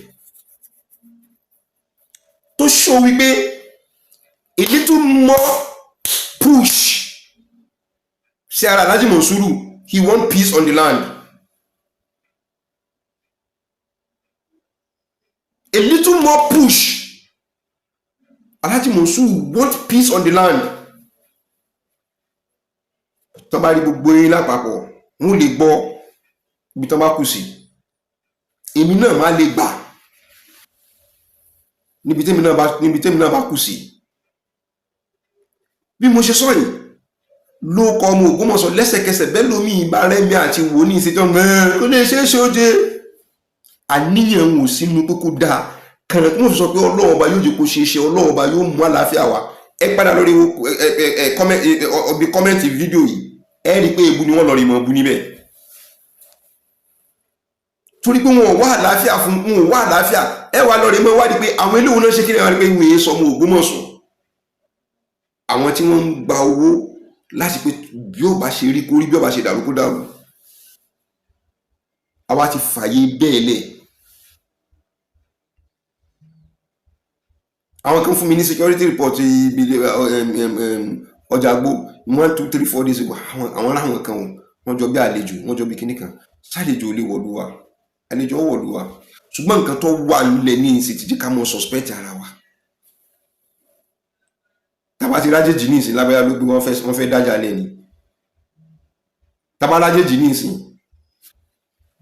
tó show wípé a little more push sí ara Alhaji Monsuru he want peace on the land a little more push Alhaji Monsuru want peace on the land tó bá rí gbogbo yín lápapọ̀ wọ́n lè gbọ́ ibi tó bá kù sí èmi náà má lè gbà níbi tèmi náà bá kù sí bí mo ṣe sọ yìí ló kọ ọmọ Ògbómọ̀ṣọ́ lẹ́sẹ̀kẹsẹ̀ bẹ́ẹ̀ lómi ìbá rẹ́mi àti wò ní ìṣètò kó lè ṣe é ṣe ó jẹ àníyàn wò sínú pé kó dáa kànáà tí wọ́n fi sọ pé Ọlọ́run ọba yóò jẹ́ kó ṣe é ṣe Ọlọ́run ọba yóò mú àlàáfíà wá ẹ padà lórí kọ́mẹ́ǹtì fídíò yìí ẹ rí i pé ebu ni wọ́n lọ rí mọ́ ebu níbẹ̀ torí pé wọn ò wá àlàáfíà fún wọn ò wá àlàáfíà ẹ wà lọ rí mọ́ wádìí pé àwọn eléwo náà ṣe kí ni wọ́n rí pé ìwé sọmọ Ògbómọ̀ṣọ́ àwọn tí wọ́n ń gba owó láti pé bí ó bá ṣe rí kó rí bí ó bá ṣe dàrú kó dàrú àwa ti fààyè bẹ́ẹ̀ lẹ̀ àwọn kan fún mi ní security report ọjà gbó 1 2 3 4 days ago àwọn aláwọn kan wọ́n jọ bí àlejò wọ́n jọ bí kíní kan ṣàlejò olè wọ̀lú wa àlejò wọ̀lú wa ṣùgbọ́n nǹkan tó wà nílẹ̀ ní ìsìn ti jẹ́ ká mọ̀ suspect ara wa tàbá ti rájèjì ní ìsìn lábẹ́yà ló gbé wọ́n fẹ́ dájà lẹ́ni tàbá rájèjì ní ìsìn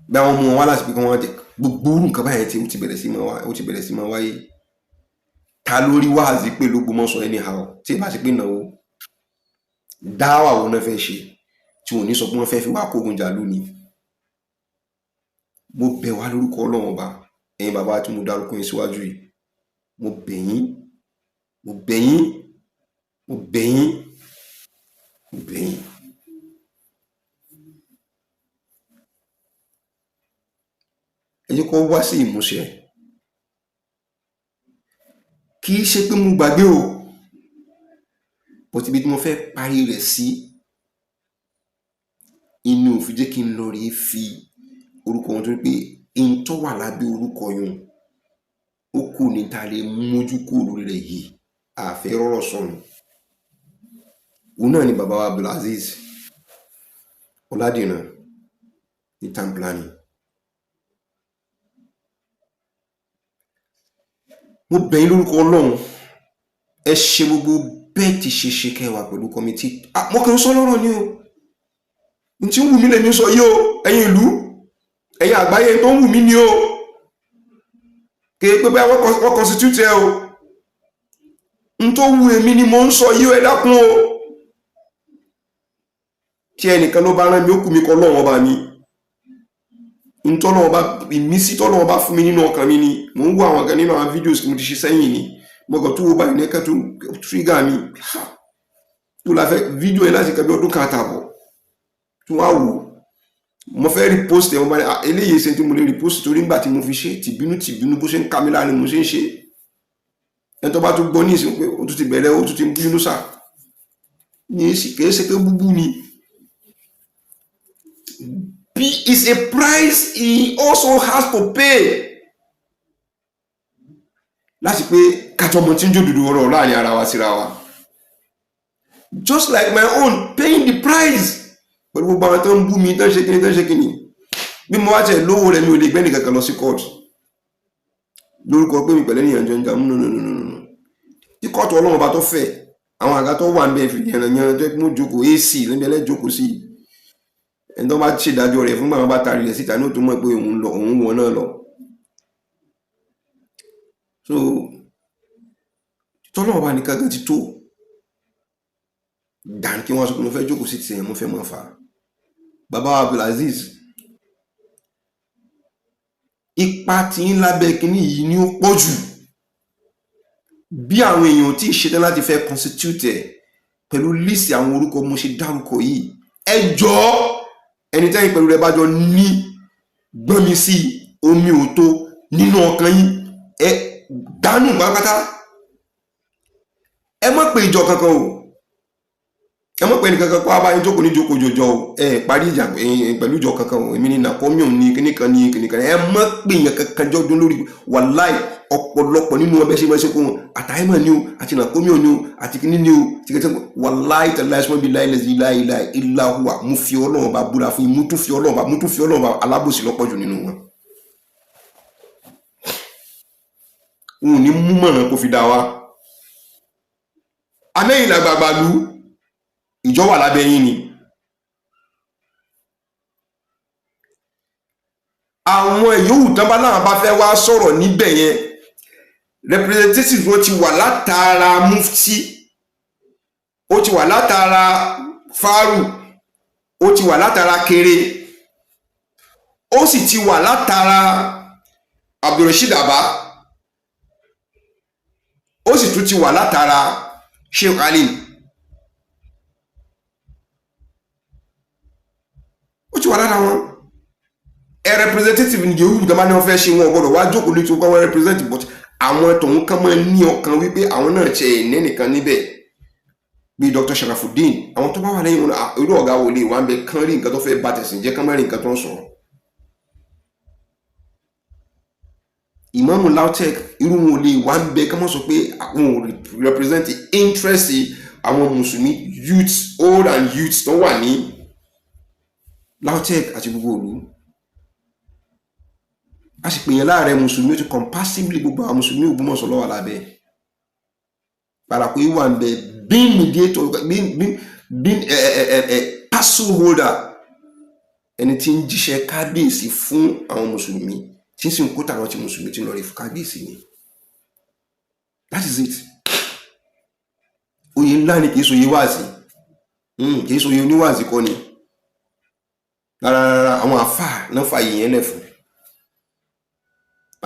bí àwọn ọmọ wọn láti pé kí wọ́n tẹ gbogbo orú nǹkan báyẹn tí ó ti bẹ̀rẹ̀ sí máa wáyé ta lórí wáàzí pé ló gbọmọsọ anyhow tí ì bá ṣe pé náwó dáwà wo náà fẹ́ ṣe tí wọn ò ní sọ pé wọ́n fẹ́ fi wá kógun jà lónìí. Mo bẹ̀ wá lórúkọ Ọlọ́run ọba, ẹ̀yin bàbá tí mo dárúkọ yín síwájú yìí, mo bẹ̀ yín, mo bẹ̀ yín, mo bẹ̀ yín, mo bẹ̀ yín. Ẹ jẹ́ kó wá sí ìmúṣẹ. Kì í ṣe pé mo gbàgbé o, bọ́tí ibi tí mo fẹ́ parí rẹ̀ sí inú ò fi jẹ́ kí n lọ rèé fi orúkọ wọn, torí pé n tó wà lábẹ́ orúkọ yẹn ó kù ní ta lè mójú kúrò lórí rẹ̀ yìí, àfẹ́ rọ́rọ̀ sọnù. Òun náà ni bàbá wa Abdulazeez Ọládìran ní town planning. Mo bẹ̀ yín lórúkọ Ọlọ́run, ẹ ṣe gbogbo bẹ́ẹ̀ ti ṣe kẹwàá pẹ̀lú kọ́mítì. Mo kàn ń sọ lọ́rọ̀ ni o, n tí ń wù mí lèmi sọ yìí o, ẹ̀yin ìlú, ẹ̀yin àgbáyé tó ń wù mí ni o, kéé pé báyà wọ́n constitute ẹ o, n tó wù èmi ni mo ń sọ yìí o, ẹ dákun o. Tí ẹnìkan ló bá rán mi ó kù mí kọ́ lọ́wọ́ ọba mi, n tọ́lọ́wọ́ bá ìmísí tọ́lọ́wọ́ bá fún mi nínú ọkàn mi ni. Mò ń wo àwọn kan nínú àwọn fídíòs tí mo ti ṣe sẹ́yìn ni, mo kàn tó wo báyìí nẹ́kẹ́ tó trigger mi, tó la fẹ́ fídíò yẹn láti kẹ́bí ọdún kan àtààbọ̀ tó wá wò. Mo fẹ́ repost ẹ̀, mo bá ní eléyìí ṣe tí mo lè repost torí nígbà tí mo fi ṣe tìbínú bó ṣe ń ká mi láàrin mo ṣe ń ṣe. Ẹni tó bá tún gbọ́ ní ìsìn pé ó tún ti bẹ̀rẹ̀, ó tún ti ń bínú sá, ní èsì kìí ṣe pé búbú ni. Is a price he also has to pay. Láti pé kájọ mọ tí ń jòdòdó ọ̀rọ̀ láàrin ara wa síra wa. Just like my own, paying the price. Pẹ̀lú gbogbo àwọn tó ń bú mi, tó ń ṣe kíni. Bí mo wá tẹ̀ lówó rẹ̀ mi ò lè gbẹ́ni kankan lọ sí court. Lórúkọ pé mi pẹ̀lẹ́ nìyànjọ ń jà no. Tí kóòtù Ọlọ́run bá tó fẹ̀, àwọn àga tó wà ń bẹ̀ fi yànnàyàn tó mú jókòó AC níbi ẹlẹ́jókòó sí. Ẹni tó bá ṣèdájọ́ rẹ̀ fún bàbá bá tarí rẹ̀ síta ní ó tó mọ̀ pé òun wọn náà lọ. So tọ́lọ́wọ́ bá ní kankan ti tó dàn kí wọ́n sọ pé mo fẹ́ jókòó sí ti ẹ̀yàn mo fẹ́ mọ̀ fà. Bàbá Abdulazeez, ipa tí ń lábẹ́ kínní yìí ni ó pọ̀ jù. Bí àwọn èèyàn tí ì ṣetán láti fẹ́ constitute ẹ̀ pẹ̀lú líìsì àwọn orúkọ mo ṣe dárúkọ yìí, ẹ jọ̀ọ́ ẹni tẹ́yìn pẹ̀lú rẹ̀ bá jọ ní gbọ́n mi sí omi òtó nínú ọkàn yín, ẹ dánù pátápátá. Ẹ má pe ìjọ kankan o, ẹ má pe ẹnì kankan kó wá bá yín jókòó ní jókòó jòjò o, ẹ parí ìjà pẹ̀lú ìjọ kankan o, èmi ní nàkọ́míọ̀n ní kíníkan, ẹ má pe èèyàn kankan jọdún lórí. Wàláì ọ̀pọ̀lọpọ̀ nínú ọbẹ̀ ṣe máa ṣe kó wọn àtàìmọ̀ ni o, àti nàkọ́míọ̀n ni o, àti kíní ni o, wàláì tẹ̀lé ẹ̀sùn bí láìlẹ̀ ìlàhùwà. Mo fi Ọlọ́run bá búra fún yín, mo tún fi Ọlọ́run bá alábòsí lọ́pọ̀ jù nínú wọn. Òun ní mú mọ̀ràn kó fi dá wa. Amẹ́yìn làgbàgbà lu ìjọ wà lábẹ́ yín ni. Àwọn yòówù tán bá náà bá fẹ́ wá sọ̀rọ̀ níbẹ̀ yẹn, representatives wọn ti wà látara mufti, ó ti wà látara faru, ó ti wà látara kere, ó sì ti wà látara Abdulrasheed Abba, ó sì tún ti wà látara Sheikh Alim. Ó ti wà lára wọn. Representative ni yòówù tó bá ní wọ́n fẹ́ ṣe wọn gbọ́dọ̀ wá jókòó lórí tó kọ́ wọn represent, but àwọn tòun kàn máa ní ọkàn wípé àwọn náà ṣe ìní nìkan níbẹ̀. Bí Dr. Sharafuddin, àwọn tó bá wà lẹ́yìn wọn irú ọ̀gá wo lè wà ń bẹ kán rí nǹkan tó fẹ́ bá tẹ̀sìn jẹ́ kán má rí nǹkan tó ń sọ. Ìmáàmù Lautech, irú wọn lè wà ń bẹ kán mọ́ sọ pé àwọn ò represent interest àwọn mùsùlùmí youths, old and youths tó wà ní Lautech àti gbogbo òlu. A sì pèyàn láàrẹ mùsùlùmí ó ti comparatively gbogbo àwọn mùsùlùmí Ògbómọ̀ṣọ́ lọ́wọ́ lábẹ́. Parapọ̀ yìí wà ń bẹ being mediator, being parcel holder, ẹni tí ń jíṣẹ́ kábíyèsí fún àwọn mùsùlùmí tí ń sì ń kó tàwọn tí mùsùlùmí tí ń lọ rí fún kábíyèsí ni. That is it. Oyè ńlá ni kì í so oyè wáàsí. kìí so yẹn oníwàásí kọ́ ni rárá àwọn àfáà náà fààyè yẹn lẹ̀ fún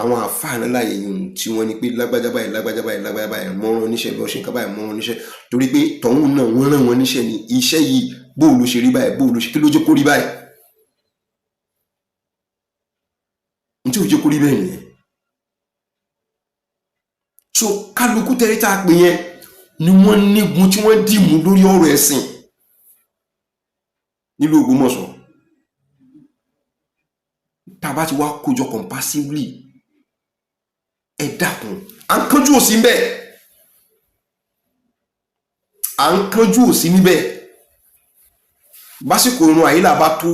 àwọn àfáà náà láàyè yìí tí wọ́n ní pé lágbájá báyìí mọ́rán oníṣẹ́ bí wọ́n ṣe ń ká báyìí mọ́rán oníṣẹ́ torí pé tọ̀hún náà wọ́n rán wọn níṣẹ́ ni iṣẹ́ yìí bóòlù ṣe rí báyìí bóòlù ṣe kí ló jẹ́ kó rí báyìí ní tí ò jẹ́ kó rí bẹ́ẹ̀ nìyẹn. So kálukú tẹ́lẹ̀ tá a pè yẹn ni wọ́n nígun tí wọ́n dìmú lórí ọ̀rọ̀ ẹ̀sìn nílùú Ògbómọ̀ṣọ́ tá a bá ti wá kójọ compasively ẹ dákun à ń kánjú òsì ń bẹ̀ básìkò irun àyílà bá tó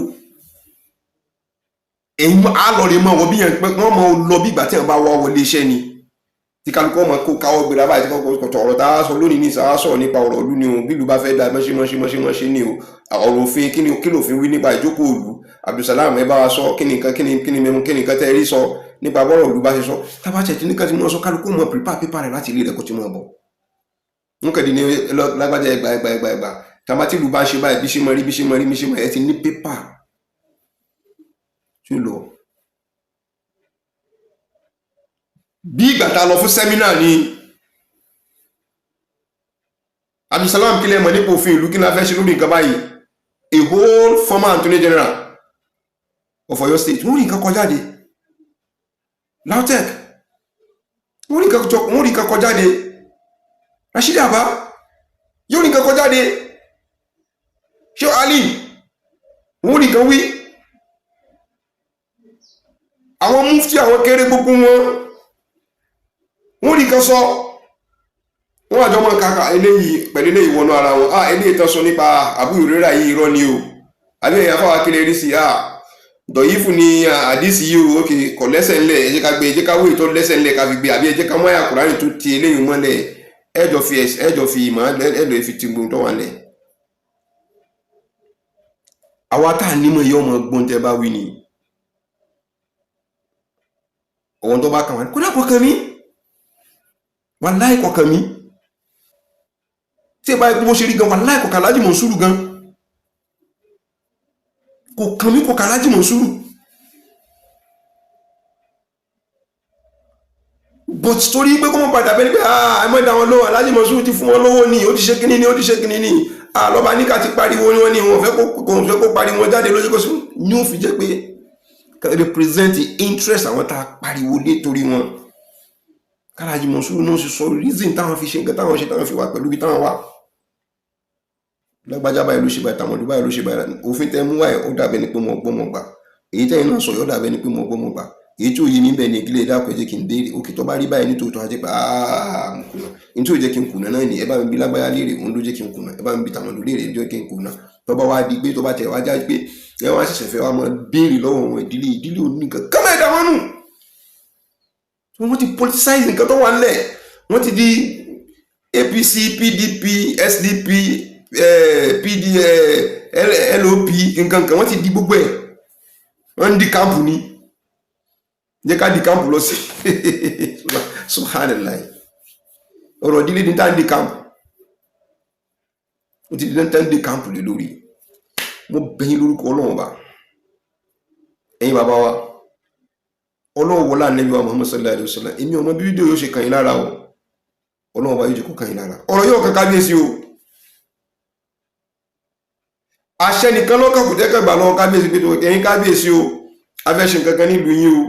èyí á lọ rí mọ́ wọ́n bí yẹn pé wọ́n mọ́ lọ bí ìgbà tí wọ́n bá wá wọlé iṣẹ́ ni tí kálukú ọmọ kó káwọ́ gbéra báyìí tí kọ́kọ́ ọ̀rọ̀ tá a sọ lónìí ní ìsàá sọ̀rọ̀ nípa ọ̀rọ̀ ìlú ni o bí ìlú bá fẹ́ da mọ́ṣẹ́ ni o ọ̀rọ̀ òfin kí lòfin wí nípa ìjókòó ìlú Abdulsalam ẹ bá wa sọ kí nìkan tẹ́ rí sọ nípa bọ́rọ̀ ìlú bá ṣe sọ tábàtẹ̀ tí nìkan tí mo sọ kálukú mọ pípa pépà rẹ̀ láti ilé rẹ̀ kó ti mọ̀ bọ̀ n kẹ́ni ní lágbájá ẹgbà tábàtì ìlú bá ṣe báyìí bí ṣe mọ ẹ ti ní pépà tí ó lọ. Bí ìgbà tá a lọ fún sẹ́mínà ni Abdulsalam kílẹ̀ mọ̀ nípa òfin ìlú kí la fẹ́ ṣe lórí nǹkan báyìí a whole former Attorney General of Ọ̀yọ́ State wọ́n rí nǹkan kọjáde LAUTECH wọ́n rí nǹkan kọjáde Rashidi Aba yóò rí nǹkan kọjáde Shehu Ali wọ́n rí nǹkan wí àwọn mufti àwọn kéré gbogbo wọ́n rí kan sọ wọ́n àjọ mọ́ kàkà eléyìí pẹ̀lú eléyìí wọnú ara wọn eléyìí tán sọ nípa Abu Hurairah yìí irọ́ ni o àbí èèyàn fáwọn akílẹ̀ rí sí dọ̀yífù ni àdísì yìí o ókè kọ̀ lẹ́sẹ̀ ńlẹ̀ ẹ jẹ́ ká gbé ẹ jẹ́ ká wé ìtọ́ lẹ́sẹ̀ ńlẹ̀ ká fi gbé àbí ẹ jẹ́ ká mọ́ àyà Kùránì tó ti eléyìí mọ́lẹ̀ ẹjọ́ fi ìmọ̀ ẹjọ́ fi ti gbóhùn tó wà lẹ̀. àwa tá a nímọ̀ yọ ọmọ gbọ́n tẹ́ bá wí ni ọ̀wọ́n tó bá kàn wá kódà kọ̀ọ̀kan mi wàláì kọ̀ọ̀kan mi tí ẹ bá ikú bó ṣe rí gan wàláì kọ̀ọ̀kan Alhaji Monsuru gan kọ̀ọ̀kan mi kọ̀ọ̀kan Alhaji Monsuru but torí pé kó mọ̀ padà bẹ́ẹ̀ ni pé àìmọ́dá wọn lọ́wọ́ Alhaji Monsuru ti fún wọn lọ́wọ́ ní ó ti ṣe kíní ní lọ́ba ní ká ti pariwo wọn ni wọn fẹ́ kó pariwo wọn jáde lójú kó sí ní ó fi jẹ́ pé represent the interest àwọn tá a pariwo lé torí wọn Alhaji Monsuru náà sì sọ reason táwọn fi ṣe nǹkan táwọn ṣe táwọn fi wà pẹ̀lú ibi táwọn wà lágbájá báyìí ló ṣe báyìí tàmọ̀dù báyìí ló ṣe báyìí òfin tẹ́ mú wáyé ó dàbẹ́ ni pé mo gbọ́ mọ̀ gbà èyí tẹ́yìn náà sọ yóò dàbẹ́ ni pé mo gbọ́ mọ̀ gbà èyí tí ò yé mi bẹ́ẹ̀ ni ìdílé dákọ̀ ẹ̀jẹ̀ kí n dé òkè tó bá rí báyìí nítòótọ́ ajẹ́ pé mo kùnà ní tí ò jẹ́ kí n kùnà náà ni ẹ bá mi bí lágbájá léèrè òun ló jẹ́ kí n kùnà ẹ bá mi bí tàmọ̀dù léèrè ló jẹ́ kí n kùnà tó bá wá di pé tó bá tẹ̀ wá já pé ẹ wá ṣẹ̀ṣẹ̀ fẹ́ wá máa béèrè lọ́wọ́ wọn ìdílé oníkan kọ́mọ̀ ẹ̀dá wọn nù wọ́n ti politicize nǹkan tó wà ńlẹ̀ wọ́n ti di APC PDP SDP LOP nǹkan wọ́n ti di gbogbo ẹ̀ wọ́n ń di kámpù ni jẹ́ ká di kámpù lọ sí subhanallah ọ̀rọ̀ ìdílé ní tá ń di kámpù ó ti di tá ń di kámpù lé lórí mo bẹ̀yìn lórúkọ Ọlọ́run bá ẹ̀yin bàbá wa Ọlọ́run wọlá Ànábì wa Muhammad sallallahu alaihi wasallam èmi ọmọ bí fídíò yóò ṣe kàn yín lára o Ọlọ́run bá yóò jẹ́ kó kàn yín lára ọ̀rọ̀ yóò kan kábíyèsí o àṣẹ nìkan lọ́kàn kò jẹ́ kẹgbà lọ́wọ́ kábíyèsí pé ẹ̀yin kábíyèsí o afẹ́ṣe kankan nílùú yín o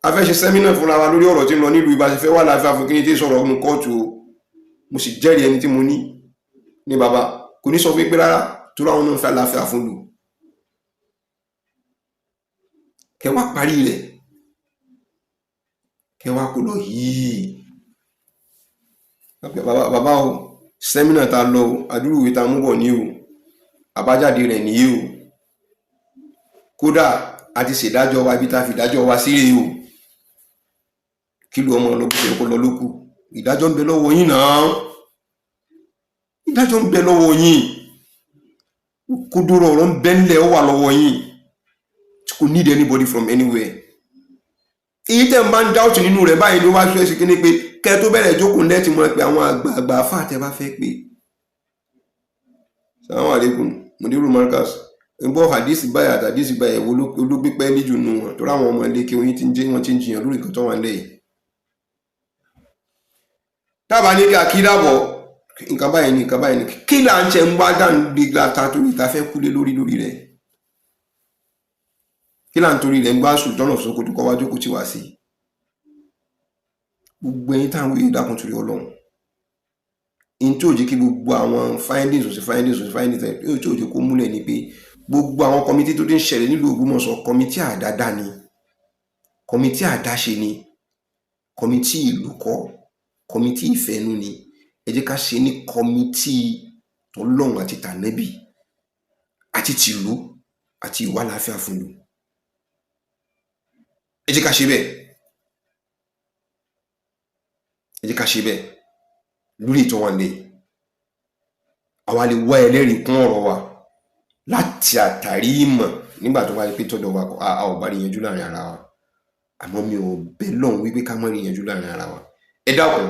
afẹ́ṣe sẹ́mínà fúnra wa lórí ọ̀rọ̀ tí ń lọ nílùú ìbáṣefẹ́ wà láàfíà fún kíní tí sọ̀rọ̀ ọ̀hún kóòtù o mo sì jẹ́rìí ẹni tí mo ní bàbá kò ní sọ fún pé rárá tó ráwọn náà fẹ́ láàfíà fún lù kẹwàá parí rẹ̀ kẹwàá kó lọ yìí bàbá o sẹ́mínà ta lọ adúrúwé ta mú bọ̀ ní o àbájáde rẹ̀ nìyí o kódà a ti ṣèdájọ́ wa ibi tá a fi ìdájọ́ wa sí rèé o kí ló ọmọ ọlọ́pàá kó lọ lókù ìdájọ́ ń bẹ lọ́wọ́ yín náà ìdájọ́ ń bẹ lọ́wọ́ yín kódóró ọ̀rọ̀ ń bẹ ńlẹ̀ ó wà lọ́wọ́ yín kò need anybody from anywhere èyí tẹ́ ń bá ń dáùtì nínú rẹ̀ báyìí ló wá ṣe é sí kíní pé kẹ́ tó bẹ̀rẹ̀ jókòó lẹ́tì mọ́ pé àwọn àgbààgbà afá tẹ́ bá fẹ́ pé Assalamu alaikum Mudiru Markaz ń bọ́ hadith báyà àti hadith báyà ẹ̀wọ́ ló gbé pẹ́ẹ́lí jù nù wọn tó ráwọn ọmọ ilé kí wọ́n ti ń jiyàn lórí nǹkan tó wà nílẹ̀ yìí. Tábà ní kí akídà bọ̀ nǹkan báyìí ní nǹkan báyìí ní kí là ń ṣe ń bá dànù gbígbà ta torí ta fẹ́ kúlé lórí rẹ̀ kí là ń torí rẹ̀ ń gbá Sultan of Sokoto kọ́ wájú kò tí wá sí gbogbo ẹ̀yin táwọn wíyé dákun torí Ọlọ́run in tí ò jẹ́ kí gbogbo àwọn findings tí ò jẹ́ kó múlẹ̀ ni pé gbogbo àwọn kọmitì tó ti ń ṣẹlẹ̀ nílùú Ògbómọ̀ṣọ́ kọmitì àdáda ni kọmitì àdáṣe ni kọmitì ìlú kọ́ kọmitì ìfẹ́nu ni ẹ jẹ́ ká ṣe ní kọmitì Ọlọ́run àti tànẹ́bì àti tìlú àti ìwà láàfíà fún ìlú ẹ jẹ́ ká ṣe bẹ́ẹ̀ ẹ jẹ́ ká ṣe bẹ́ẹ̀ lórí ìtọ́wọ́nlé àwa lè wá ẹlẹ́rìí kún ọ̀rọ̀ wa láti àtàrí ìmọ̀ nígbà tó bá rí pé tọ́dọ̀ wa a ò bá rí yanjú láàrin ara wa àmọ́ mi ò bẹ̀ lọ́hùn wípé ká má rí yanjú láàrin ara wa ẹ dákun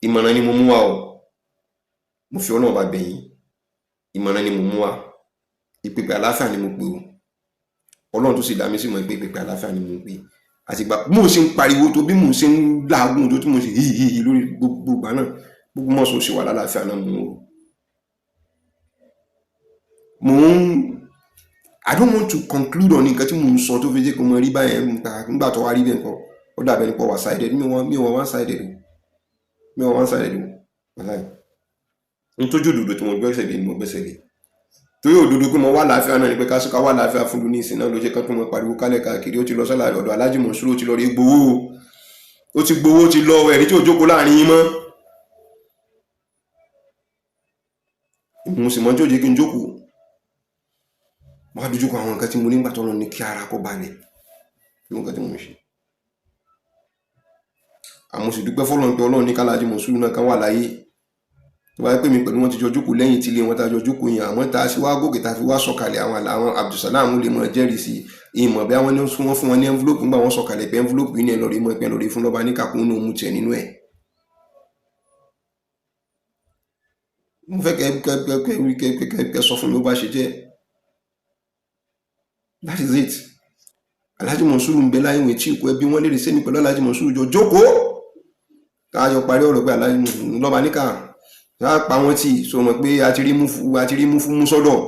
ìmọ̀ràn ni mo mú wá o mo fi Ọlọ́run bá bẹ̀ yín ìmọ̀ràn ni mo mú wá ìpèpè àlàáfíà ni mo pè o Ọlọ́run tó sì dá mi sí mọ̀ pé ìpèpè àlàáfíà ni mo pè àtìgbà mo ṣe ń pariwo tó bí mo ṣe ń láàgùn tó tí mo ṣe hìhì lórí gbogbo ìgbà náà gbogbo mọ́sùn ṣe wà lálàáfíà náà I don't want to conclude on nǹkan tí mo ń sọ tó fi jẹ́ kó mọ rí báyẹn nígbà tó wá rí bẹ́ẹ̀ nǹkan ó dàbẹ̀ nípa wà sided mi ò one sided wàláì n tójú òdòdó tí mo gbẹ́sẹ̀ lé ni mo gbẹ́sẹ̀ lé torí òdodo pé mo wà láàfíà náà ni pé ká wà láàfíà fún lóní ìsìn náà ló jẹ́ kán tó mọ pariwo kálẹ̀ káàkiri ó ti lọ sọ́là ọ̀dọ̀ Alhaji Monsuru ó ti lọ rí gbowó ó ti gbowó ti lọ ẹ̀rí tí ò jókòó láàrin yín mọ́ mo sì mọ́ tí ó jẹ́ kí n jókòó wọ́n á dojú kọ àwọn nǹkan tí mo nígbà tó lọ ní kí ara kó balẹ̀ ní nǹkan tí mo ń ṣe àmọ́ sì dúpẹ́ fọ́lọ́run pé Ọlọ́run ní ká Alhaji Monsuru náà kan wà láyé tó bá yẹ pé mi pẹ̀lú wọn ti jọ jókòó lẹ́yìn tí ilé wọn tá jọ jókòó yẹn àmọ́ tá a sì wá gòkè tá a fi wá sọ̀kalẹ̀ àwọn Abdulsalam lè mọ jẹ́rìí sí ìmọ̀ bí àwọn wọ́n fún wọn ní envelope nígbà wọn sọ̀kalẹ̀ pé envelope yìí ní ẹlọ́rí mọ́ ìpín ẹlọ́rí fún lọ́ba ní kàkún ní òun tiẹ̀ nínú ẹ̀. mo fẹ́ kẹ́ sọ fún mi ó bá ṣe jẹ́ that is it. Alhaji Monsuru ń bẹ láyé wọn tí ìkú ẹbí wọn lè rí sẹ́mi pẹ̀lú Alhaji Monsuru jọ jókòó káyọ̀ parí ọ̀rọ̀ pé Alhaji Monsuru lọ́ba ní kà pa wọ́n tí so mọ̀ pé a ti rí mú fún mú sọ́dọ̀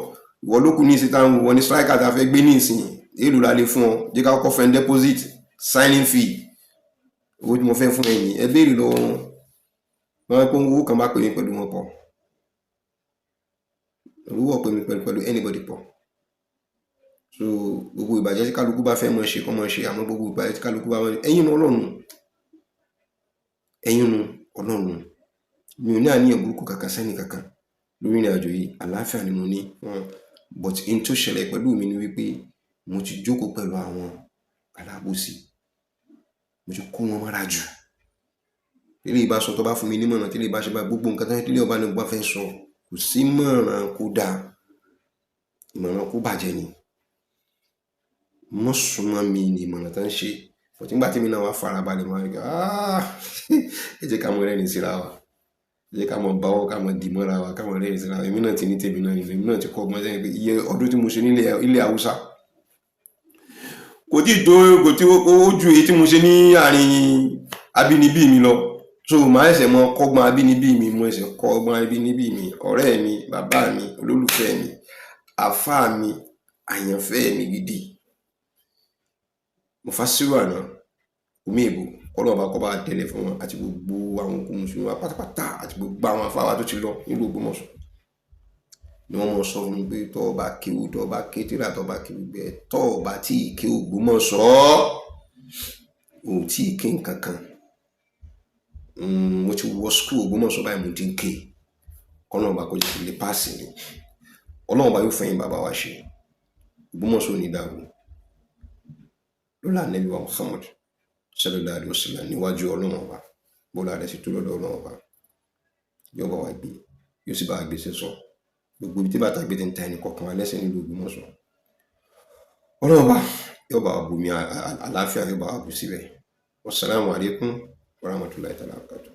ìwọ ló kù ní ìsìn táwọn wọn ní striker tá a fẹ́ gbé ní ìsìn èlò la lè fún ọ jẹ́ ká kọ́kọ́ fẹ́ deposit signing fee owó tí mo fẹ́ fún ẹ̀yìn ẹ béèrè lọ́wọ́ wọn wọ́n pé owó kan bá pè mí pẹ̀lú wọn pọ̀ owó pè mí pẹ̀lú anybody pọ̀ so gbogbo ìbàjẹ́ tí kálukú bá fẹ́ mọ̀ ṣe kọ́ mọ̀ ṣe àmọ́ gbogbo ìbàjẹ́ tí kálukú bá mọ̀ ẹ̀yin Ọlọ́run mi ò ní àníyàn burúkú kankan sẹ́ni kankan lórí ìrìn àjò yìí àlàáfíà ni mo ní but in tó ṣẹlẹ̀ pẹ̀lú mi ni wípé mo ti jókòó pẹ̀lú àwọn alábòsí mo ti kó wọn mọ́ra jù ilé ìbá sọ tó bá fún mi nímọ̀ràn tí ilé ìbá ṣe bá gbogbo nǹkan tó ilé ọba ní gbà fẹ́ sọ kò sí mọ̀ràn kó dáa ìmọ̀ràn kó bàjẹ́ ni mọ́ súnmọ́ mi ni ìmọ̀ràn tó ń ṣe but nígbà tí mi náà wá farabalẹ̀ mọ́ ẹ jẹ́ ká mọ rẹ́ni síra wa jẹ́ ká mọ̀ báwọ́ ká mọ̀ dìmọ́ra wa ká mọ̀ rẹ́rìn síra èmi náà ti ní tèmi náà nílẹ̀ èmi náà ti kọ́ ọgbọ́n sẹ́yìn pé iye ọdún tí mo ṣe nílé Haúsá kò tí tó kò tí ó ju èyí tí mo ṣe ní àárín abínibí mi lọ so màá ẹsẹ̀ mọ kọ́gbọ́n abínibí mi mo ẹsẹ̀ kọ́ ọgbọ́n abínibí mi ọ̀rẹ́ mi bàbá mi olólùfẹ́ mi àfáà mi àyànfẹ́ mi gidi mo fà sírò àná omi ìbò kọlọ́ọ̀bá kọ́ bá tẹ̀lé fún wọn àti gbogbo àwọn òkú mùsùlùmí wa pátápátá àti gbogbo àwọn afáwà tó ti lọ nílùú Ògbómọ̀ṣọ́ ni wọ́n mọ̀ sọ fún mi pé tọ́ ọba kéwù tọ́ ọba kétìrà tọ́ ọba kéwù gbẹ tọ́ ọba tí ìké Ògbómọ̀ṣọ́ ò tí ìké nǹkan kan mo ti wọ skul Ògbómọ̀ṣọ́ báyìí mo ti ń ké kọlọ́ọ̀bá kó jẹ́ kí lè páàsì ni ọlọ́ọ̀bá yóò fẹ́yìn bàbá wa ṣe Ògbómọ̀ṣọ́ ní dàrú lọ́la Ànábì wa Muhammad sallallahu alaihi wasallam níwájú Ọlọ́run ọba bọ́lá rẹ̀ sì tó lọ́dọ̀ Ọlọ́run ọba yóò bá wa gbé yóò sì bá wa gbé sẹ́sọ gbogbo ibi tí bàtà gbé ti ń ta ẹnì kọ̀ọ̀kan wa lẹ́sẹ̀ nílùú Ògbómọ̀ṣọ́ Ọlọ́run ọba yóò bá wa bùnmi àlàáfíà yóò bá wa bù síbẹ̀ wassalamu alaikum warahmatullahi ta'ala wabarakatuh.